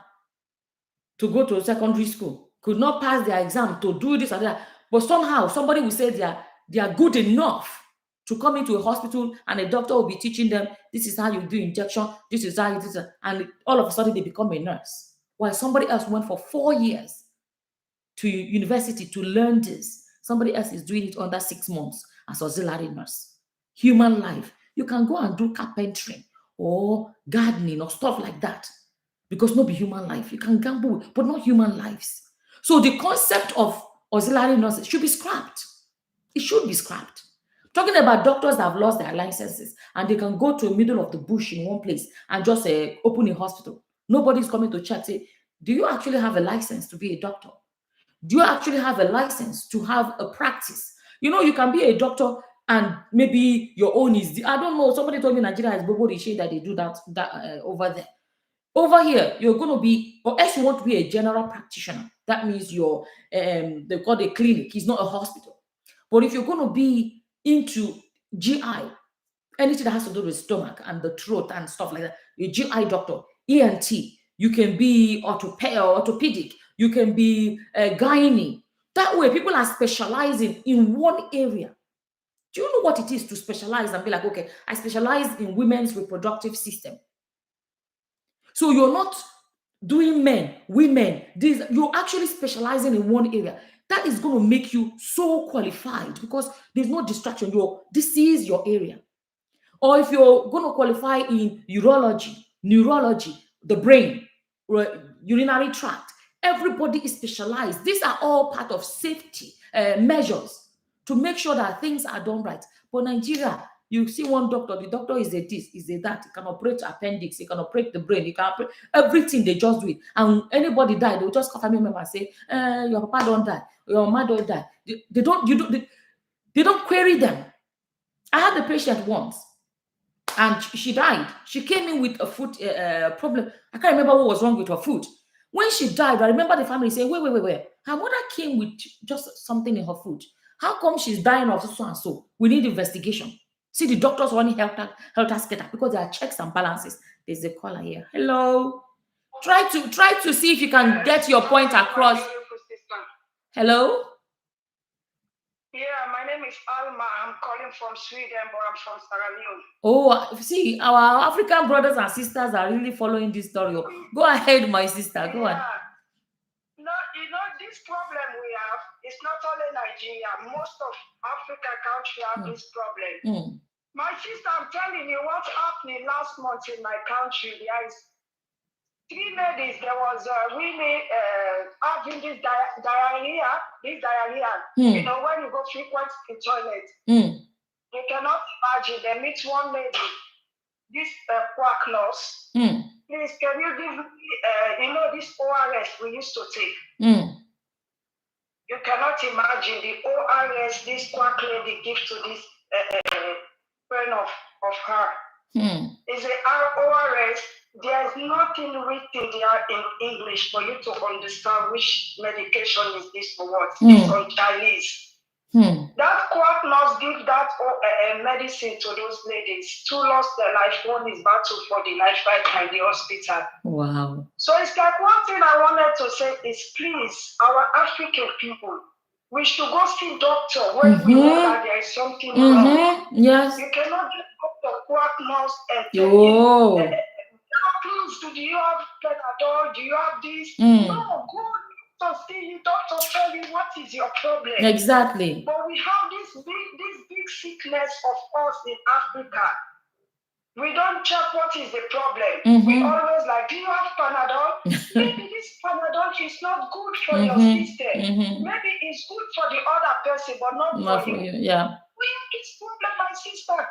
to go to secondary school, could not pass their exam to do this or that, but somehow somebody will say they are good enough to come into a hospital and a doctor will be teaching them, this is how you do injection, this is how you do that, and all of a sudden they become a nurse. While somebody else went for 4 years to university to learn this. Somebody else is doing it under 6 months as auxiliary nurse. Human life. You can go and do carpentry or gardening or stuff like that because not be human life. You can gamble, but not human lives. So the concept of auxiliary nurses should be scrapped. It should be scrapped. Talking about doctors that have lost their licenses and they can go to the middle of the bush in one place and just open a hospital. Nobody's coming to check, say, do you actually have a license to be a doctor? Do you actually have a license to have a practice? You can be a doctor and maybe your own is, I don't know, somebody told me Nigeria is Bobo Rishi that they do that over there. Over here, you're going to be, or else you want to be a general practitioner. That means you're, they call it a clinic. It's not a hospital. But if you're going to be into GI, anything that has to do with stomach and the throat and stuff like that, you're a GI doctor, ENT, you can be orthopedic, you can be gynae. That way, people are specializing in one area. Do you know what it is to specialize and be like, okay, I specialize in women's reproductive system? So you're not doing men, women, you're actually specializing in one area. That is going to make you so qualified because there's no distraction. This is your area. Or if you're going to qualify in urology, neurology, the brain, urinary tract, everybody is specialized. These are all part of safety measures to make sure that things are done right. But Nigeria, you see one doctor, the doctor is a this, is a that. He can operate appendix, he can operate the brain, he can operate everything, they just do it. And anybody die, they'll just call family member and say, your papa don't die, your mama don't die. They don't query them. I had a patient once. and she died. She came in with a foot problem. I can't remember what was wrong with her foot. When she died, I remember the family saying, wait. Her mother came with just something in her foot. How come she's dying of so and so? We need investigation. See, the doctors running helter skelter because there are checks and balances. There's a caller here. Hello. Try to see if you can get your point across. Hello. Yeah, my name is Alma. I'm calling from Sweden, but I'm from Sierra Leone. Oh, see, our African brothers and sisters are really following this story. Go ahead, my sister. Go on. No, this problem we have is not only Nigeria. Most of African countries have this problem. My sister, I'm telling you what's happening last month in my country. There is 3 ladies. There was really having this diarrhea. You know, when you go frequent to the toilet. You cannot imagine. They meet one lady, this quack nurse. Please, can you give me, this ORS we used to take? You cannot imagine the ORS this quack lady gives to this friend of her. It's an ORS. There's nothing written there in English for you to understand which medication is this for what. It's on Chinese. That quack nurse give that medicine to those ladies. 2 lost their life. 1 is battled for the life right now in the hospital. Wow. So it's like one thing I wanted to say is please, our African people, we should go see doctor when we know that there is something wrong. Yes. You cannot get doctor quack nurse and tell please, do you have Panadol? Do you have this? No, go to see you, doctor tell you what is your problem. Exactly. But we have this big sickness of us in Africa. We don't check what is the problem. We always like, do you have Panadol? Maybe this Panadol is not good for your system. Maybe it's good for the other person, but not for you. Yeah. We have this problem, my sister.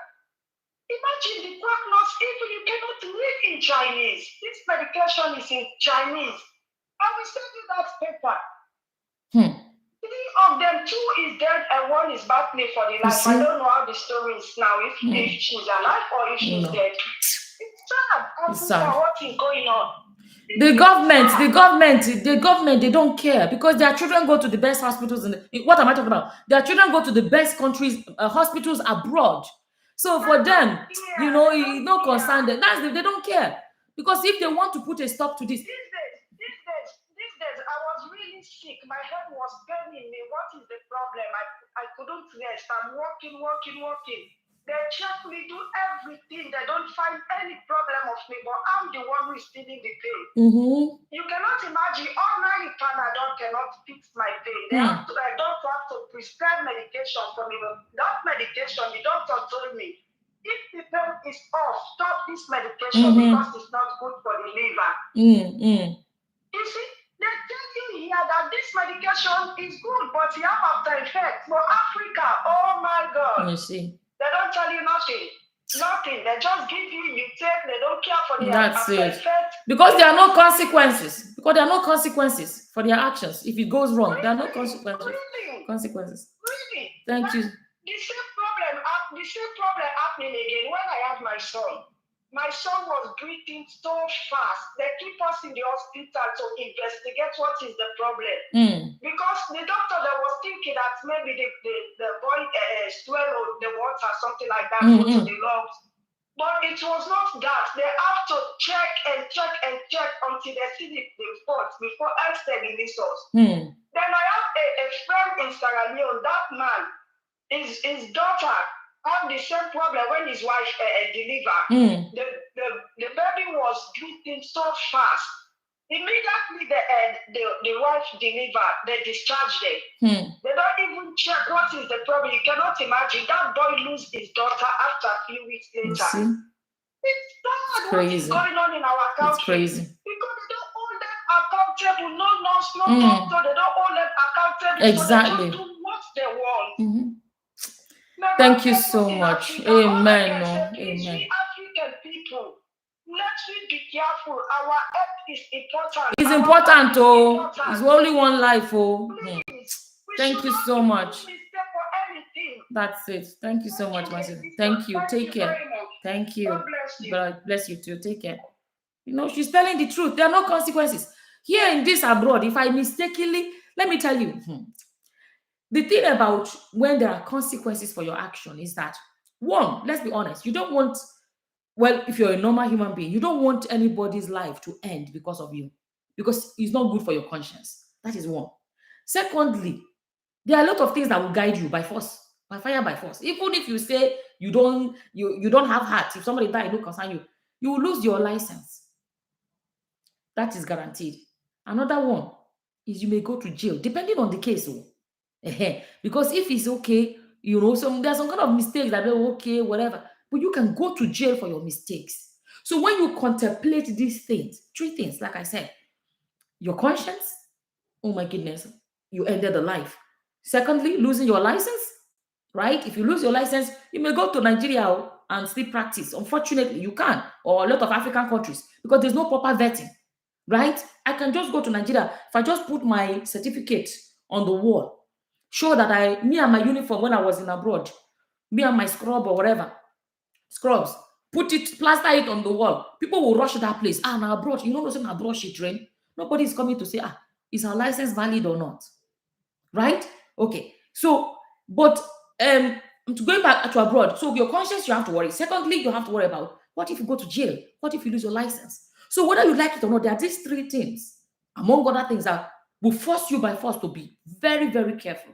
Imagine the quack nurse, even you cannot read in Chinese. This medication is in Chinese. I will send you that paper. 3 of them, 2 is dead and 1 is battling for the life. I don't know how the story is now, if she's alive or if she's dead. It's sad. It's sad. What is going on? The government, they don't care because their children go to the best hospitals. What am I talking about? Their children go to the best countries, hospitals abroad. So for them, it's no concern. They don't care because if they want to put a stop to this. These days, I was really sick. My head was paining me. What is the problem? I couldn't rest. I'm working. They check me, do everything. They don't find any problem of me, but I'm the one who is feeling the pain. You cannot imagine, ordinary Panadol cannot fix my pain. The doctor have to prescribe medication for me. That medication, the doctor told me, if the pain is off, stop this medication because it's not good for the liver. You see, they tell you here that this medication is good, but you have after effects. For Africa, oh my God. You see. They don't tell you nothing. Nothing. They just give you take. They don't care for the That's it. effect. Because there are no consequences. Because there are no consequences for their actions. If it goes wrong, there are no consequences. Really? Thank you. The same problem happening again when I had my son. My son was breathing so fast. They keep us in the hospital to investigate what is the problem. Because the doctor was thinking that maybe the boy swallowed the water, something like that, go to the lungs. But it was not that. They have to check until they see the fault before else they release us. Then I have a friend in Sierra Leone. That man, his daughter had the same problem when his wife delivered. The baby was breathing so fast. Immediately the wife delivered, they discharged them. They don't even check what is the problem. You cannot imagine that boy lose his daughter after a few weeks later. It's sad. What is going on in our country? It's crazy. Because they don't hold them accountable. No nurse, no doctor. They don't hold them accountable. Exactly. So they don't do what they want. Thank you so much. Amen. Amen. We African people, let's be careful. Our health is important. It's important, It's only one life, Thank you so much. That's it. Thank you so much, my sister. Thank you. Take care. Thank you. God bless you. God bless you too. Take care. You know, she's telling the truth. There are no consequences. Here in this abroad, if I mistakenly, let me tell you, the thing about when there are consequences for your action is that, one, let's be honest, you don't want, well, if you're a normal human being, you don't want anybody's life to end because of you, because it's not good for your conscience. That is one. Secondly, there are a lot of things that will guide you by force, by fire, by force. Even if you say you don't have heart, if somebody die, it don't concern you, you will lose your license. That is guaranteed. Another one is you may go to jail, depending on the case. Because if it's okay, you know, there's some kind of mistakes that are okay, whatever, but you can go to jail for your mistakes. So when you contemplate these things, three things, like I said, your conscience, oh my goodness, you ended a life. Secondly, losing your license, right? If you lose your license, you may go to Nigeria and still practice. Unfortunately, you can, or a lot of African countries, because there's no proper vetting, right? I can just go to Nigeria. If I just put my certificate on the wall, show that me and my uniform when I was in abroad, me and my scrub or whatever, scrubs, put it, plaster it on the wall. People will rush that place. Now abroad, you know what I'm saying? Abroad she train. Nobody is coming to say, is her license valid or not? Right? Okay. So, but going back to abroad, so your conscience, you have to worry. Secondly, you have to worry about what if you go to jail? What if you lose your license? So whether you like it or not, there are these three things, among other things, that will force you by force to be very, very careful.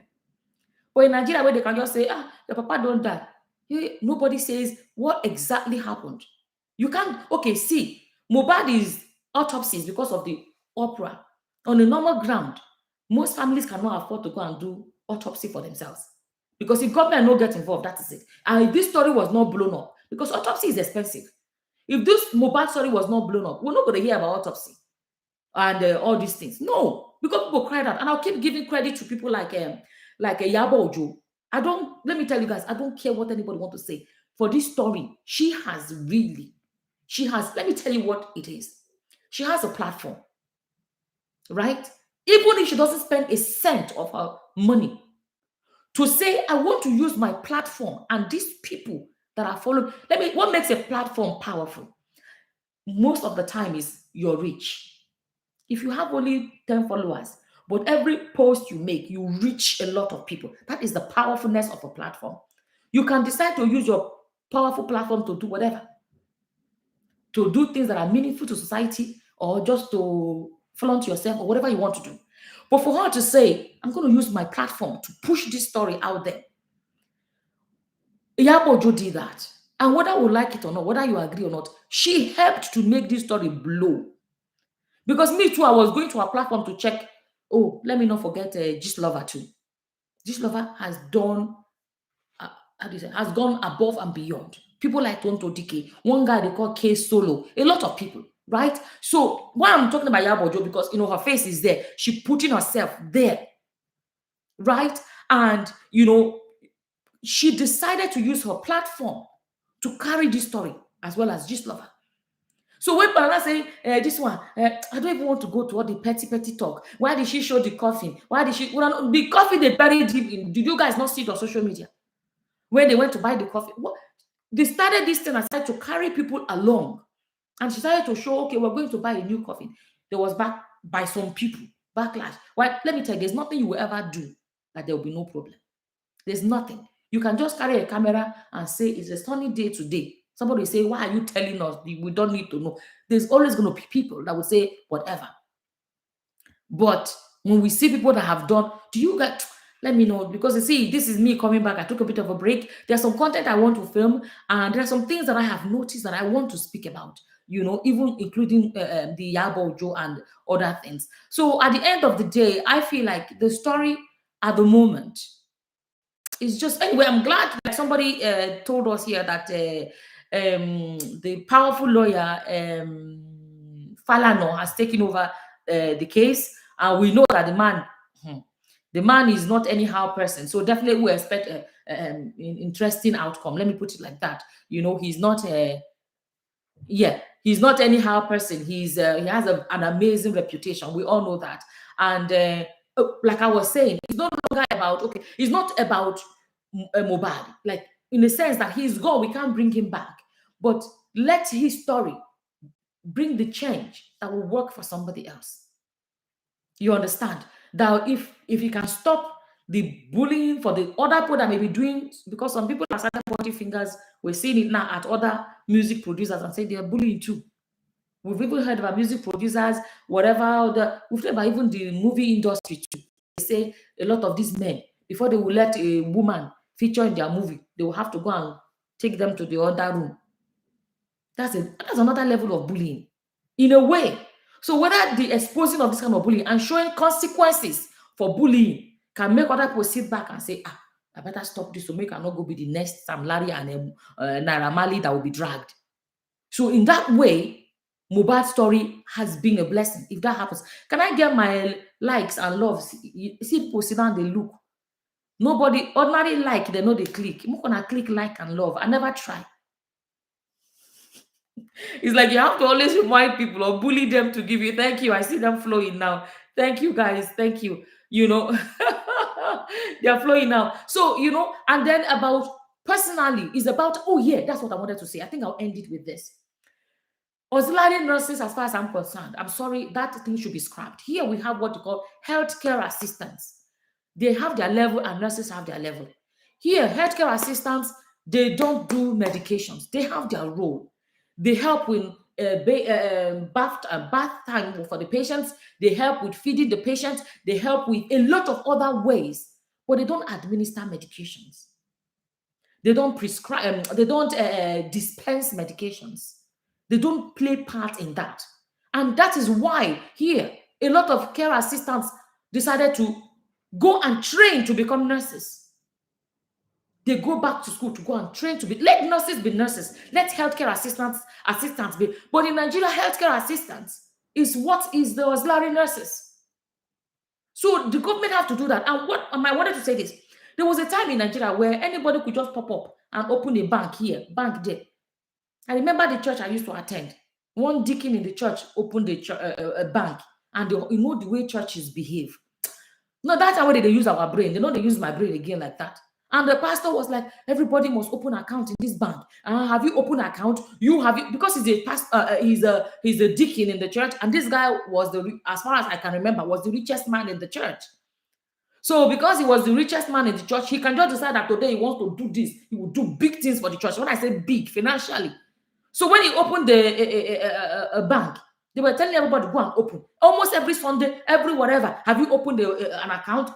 But in Nigeria, where they can just say, your papa don't die. Nobody says what exactly happened. You can't, okay, see, Mohbad is autopsies because of the opera. On a normal ground, most families cannot afford to go and do autopsy for themselves. Because if government no get involved, that is it. And if this story was not blown up, because autopsy is expensive. If this Mohbad story was not blown up, we're not going to hear about autopsy and all these things. No, because people cried out. And I'll keep giving credit to people like Yabo Ojo. Let me tell you guys, I don't care what anybody want to say. For this story, let me tell you what it is. She has a platform, right? Even if she doesn't spend a cent of her money, to say, I want to use my platform and these people that are following. What makes a platform powerful? Most of the time is your reach. If you have only 10 followers, but every post you make, you reach a lot of people. That is the powerfulness of a platform. You can decide to use your powerful platform to do whatever, to do things that are meaningful to society, or just to flaunt yourself, or whatever you want to do. But for her to say, I'm going to use my platform to push this story out there, Iyabojo did that. And whether we like it or not, whether you agree or not, she helped to make this story blow. Because me too, I was going to her platform to check. Oh, let me not forget Lover too. Lover has done, has gone above and beyond. People like Tonto DK, one guy they call K Solo, a lot of people, right? So why I'm talking about Yabojo, because her face is there. She putting herself there, right? And she decided to use her platform to carry this story as well as Lover. So when Banana say this one, I don't even want to go to all the petty talk. Why did she show the coffin? Why did she? Well, the coffin they buried deep in. Did you guys not see it on social media? When they went to buy the coffin, they started this thing and started to carry people along, and she started to show, okay, we're going to buy a new coffin. There was back by some people backlash. Well, let me tell you, there's nothing you will ever do that there will be no problem. There's nothing. You can just carry a camera and say it's a sunny day today. Somebody will say, why are you telling us? We don't need to know. There's always going to be people that will say whatever. But when we see people that have done, do you get, let me know, because you see, this is me coming back. I took a bit of a break. There's some content I want to film, and there are some things that I have noticed that I want to speak about, even including the Yabo Joe and other things. So at the end of the day, I feel like the story at the moment is just, anyway, I'm glad that somebody told us here that the powerful lawyer Falano has taken over the case, and we know that the man is not anyhow person. So definitely we expect an interesting outcome. Let me put it like that. He's not he's not anyhow person. He has an amazing reputation. We all know that. And like I was saying, it's not about it's not about Mohbad. Like, in the sense that he's gone, we can't bring him back. but let his story bring the change that will work for somebody else. You understand? That if you can stop the bullying for the other people that may be doing, because some people are starting pointing fingers, we're seeing it now at other music producers and saying they are bullying too. We've even heard about music producers, whatever, we've heard about even the movie industry too. They say a lot of these men, before they will let a woman feature in their movie, they will have to go and take them to the other room. That's another level of bullying, in a way. So whether the exposing of this kind of bullying and showing consequences for bullying can make other people sit back and say, I better stop this to make I not go be the next Sam Larry and Naira Marley that will be dragged. So in that way, Mohbad's story has been a blessing. If that happens, can I get my likes and loves? See people sit down, they look. Nobody ordinary like, they know they click. I'm gonna click like and love. I never try. It's like you have to always remind people or bully them to give you thank you. I see them flowing now. Thank you, guys. Thank you. You know, they are flowing now. So, and then about personally, is about, oh, yeah, that's what I wanted to say. I think I'll end it with this. Auxiliary nurses, as far as I'm concerned, I'm sorry, that thing should be scrapped. Here we have what you call healthcare assistants. They have their level and nurses have their level. Here, healthcare assistants, they don't do medications. They have their role. They help with bath time for the patients. They help with feeding the patients. They help with a lot of other ways, but they don't administer medications. They don't prescribe. They don't dispense medications. They don't play part in that, and that is why here a lot of care assistants decided to go and train to become nurses. They go back to school to go and train to be. Let nurses be nurses. Let healthcare assistants be. But in Nigeria, healthcare assistants is what is the auxiliary nurses. So the government have to do that. And what I wanted to say this: there was a time in Nigeria where anybody could just pop up and open a bank here, bank there. I remember the church I used to attend. One deacon in the church opened a bank, and you know the way churches behave. No, that's how they use our brain. They know they use my brain again like that. And the pastor was like, everybody must open account in this bank. Have you opened account? You have it because he's a pastor. He's a deacon in the church, and this guy was as far as I can remember, was the richest man in the church. So because he was the richest man in the church, he can just decide that today he wants to do this. He will do big things for the church. When I say big, financially. So when he opened a bank, they were telling everybody go and open. Almost every Sunday, every whatever. Have you opened an account?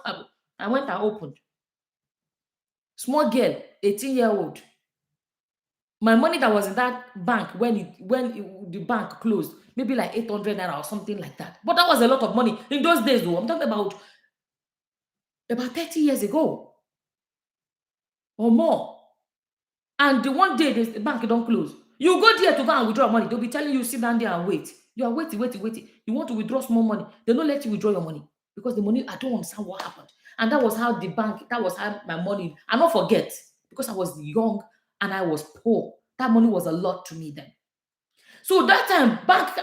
I went and opened. Small girl, 18-year-old. My money that was in that bank when the bank closed, maybe like 800 naira or something like that. But that was a lot of money in those days, though. I'm talking about 30 years ago or more. And the one day the bank don't close. You go there to go and withdraw money. They'll be telling you, sit down there and wait. You are waiting. You want to withdraw small money. They don't let you withdraw your money because the money, I don't understand what happened. And that was how that was how my money, I don't forget, because I was young and I was poor. That money was a lot to me then. So that time,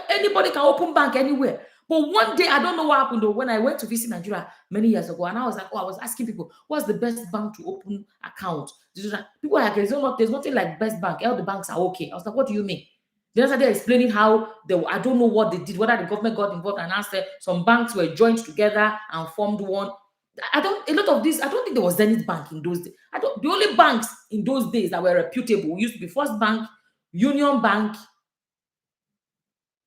anybody can open bank anywhere. But one day, I don't know what happened though, when I went to visit Nigeria many years ago, and I was like, I was asking people, what's the best bank to open account? People are like, there's nothing like best bank. All the banks are okay. I was like, what do you mean? They started explaining how I don't know what they did, whether the government got involved and asked some banks were joined together and formed one. I don't think there was Zenith Bank in those days. The only banks in those days that were reputable used to be First Bank, Union Bank.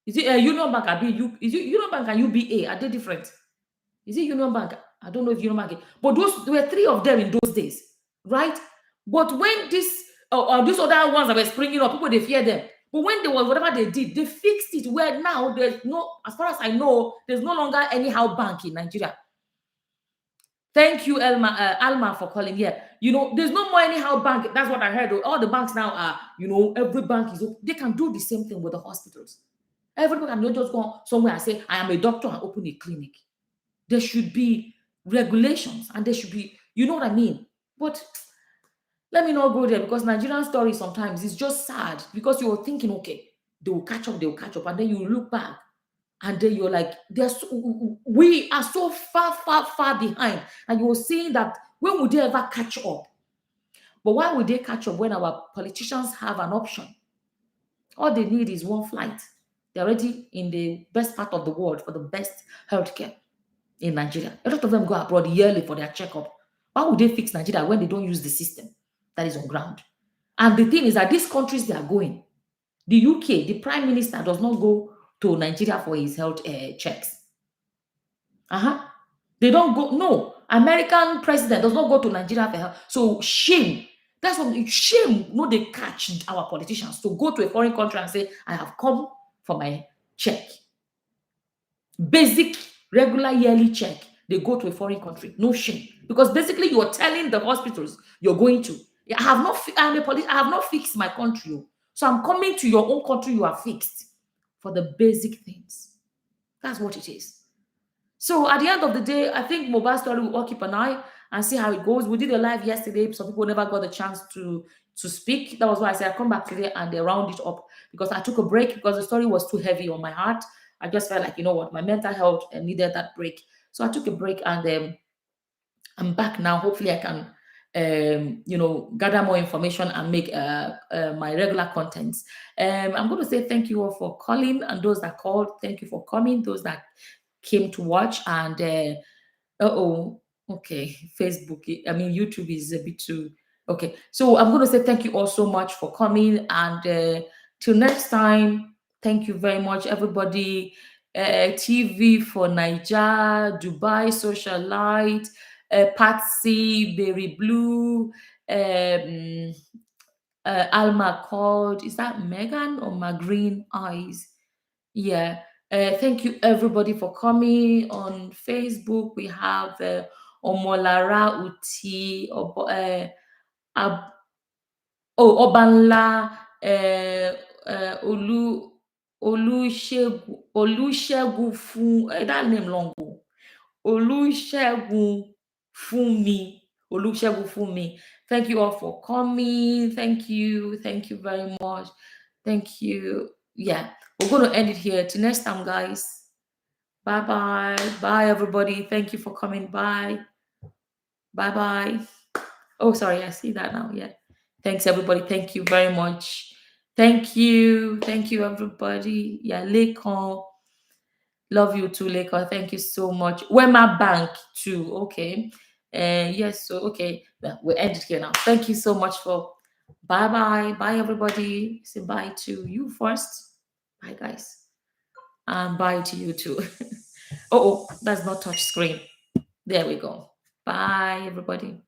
Is it a Union Bank? Is it Union Bank and UBA? Are they different? Is it Union Bank? I don't know if Union Bank. But there were three of them in those days, right? But when these other ones that were springing up, people, they fear them. But when they were, whatever they did, they fixed it. Where now there's no, as far as I know, there's no longer anyhow bank in Nigeria. Thank you, Alma, for calling here. There's no more anyhow bank. That's what I heard. All the banks now are, every bank is, they can do the same thing with the hospitals. Everybody can just go somewhere and say, I am a doctor, and open a clinic. There should be regulations and there should be, you know what I mean? But let me not go there, because Nigerian story sometimes is just sad, because you're thinking, okay, they will catch up. And then you look back and then you're like, we are so far behind. And you're saying that, when would they ever catch up? But why would they catch up when our politicians have an option All they need is one flight. They're already in the best part of the world for the best healthcare in Nigeria. A lot of them go abroad yearly for their checkup. Why would they fix Nigeria when they don't use the system that is on ground? And the thing is that these countries they are going, the UK, the prime minister does not go to Nigeria for his health checks. They don't go. No, American president does not go to Nigeria for help. So shame. That's what shame. No, they catch our politicians to go to a foreign country and say, "I have come for my check." Basic, regular yearly check. They go to a foreign country. No shame, because basically you are telling the hospitals you're going to. I have not. I'm a police. I have not fixed my country, oh. So I'm coming to your own country. You are fixed for the basic things. That's what it is. So at the end of the day, I think Mohbad story will all keep an eye and see how it goes. We did a live yesterday. Some people never got the chance to speak. That was why I said I come back today and they round it up, because I took a break because the story was too heavy on my heart. I just felt like, you know what, my mental health needed that break. So I took a break and I'm back now. Hopefully, I can, gather more information and make my regular contents. I'm going to say thank you all for calling, and those that called, thank you for coming. Those that came to watch, and okay, Facebook. I mean, YouTube is a bit too. Okay, so I'm going to say thank you all so much for coming, and till next time, thank you very much, everybody. TV for Niger, Dubai Socialite, Patsy, Berry Blue, Alma called. Is that Megan or my green eyes? Yeah. Thank you everybody for coming on Facebook. We have Omolara Uti, Obanla, Olusegun fun that name long. Olusegun Funmi. Olusegun Funmi. Thank you all for coming. Thank you. Thank you very much. Thank you. Yeah, we're going to end it here. Till next time, guys. Bye bye. Bye, everybody. Thank you for coming. Bye. Bye bye. Oh, sorry. I see that now. Yeah. Thanks, everybody. Thank you very much. Thank you. Thank you, everybody. Yeah, Lekon. Love you too, Lekon. Thank you so much. Wema Bank too. Okay. Yes. So, okay. Well, we'll end it here now. Thank you so much for. Bye bye. Bye, everybody. Say bye to you first. Bye, guys. And bye to you too. Oh, that's not touch screen. There we go. Bye, everybody.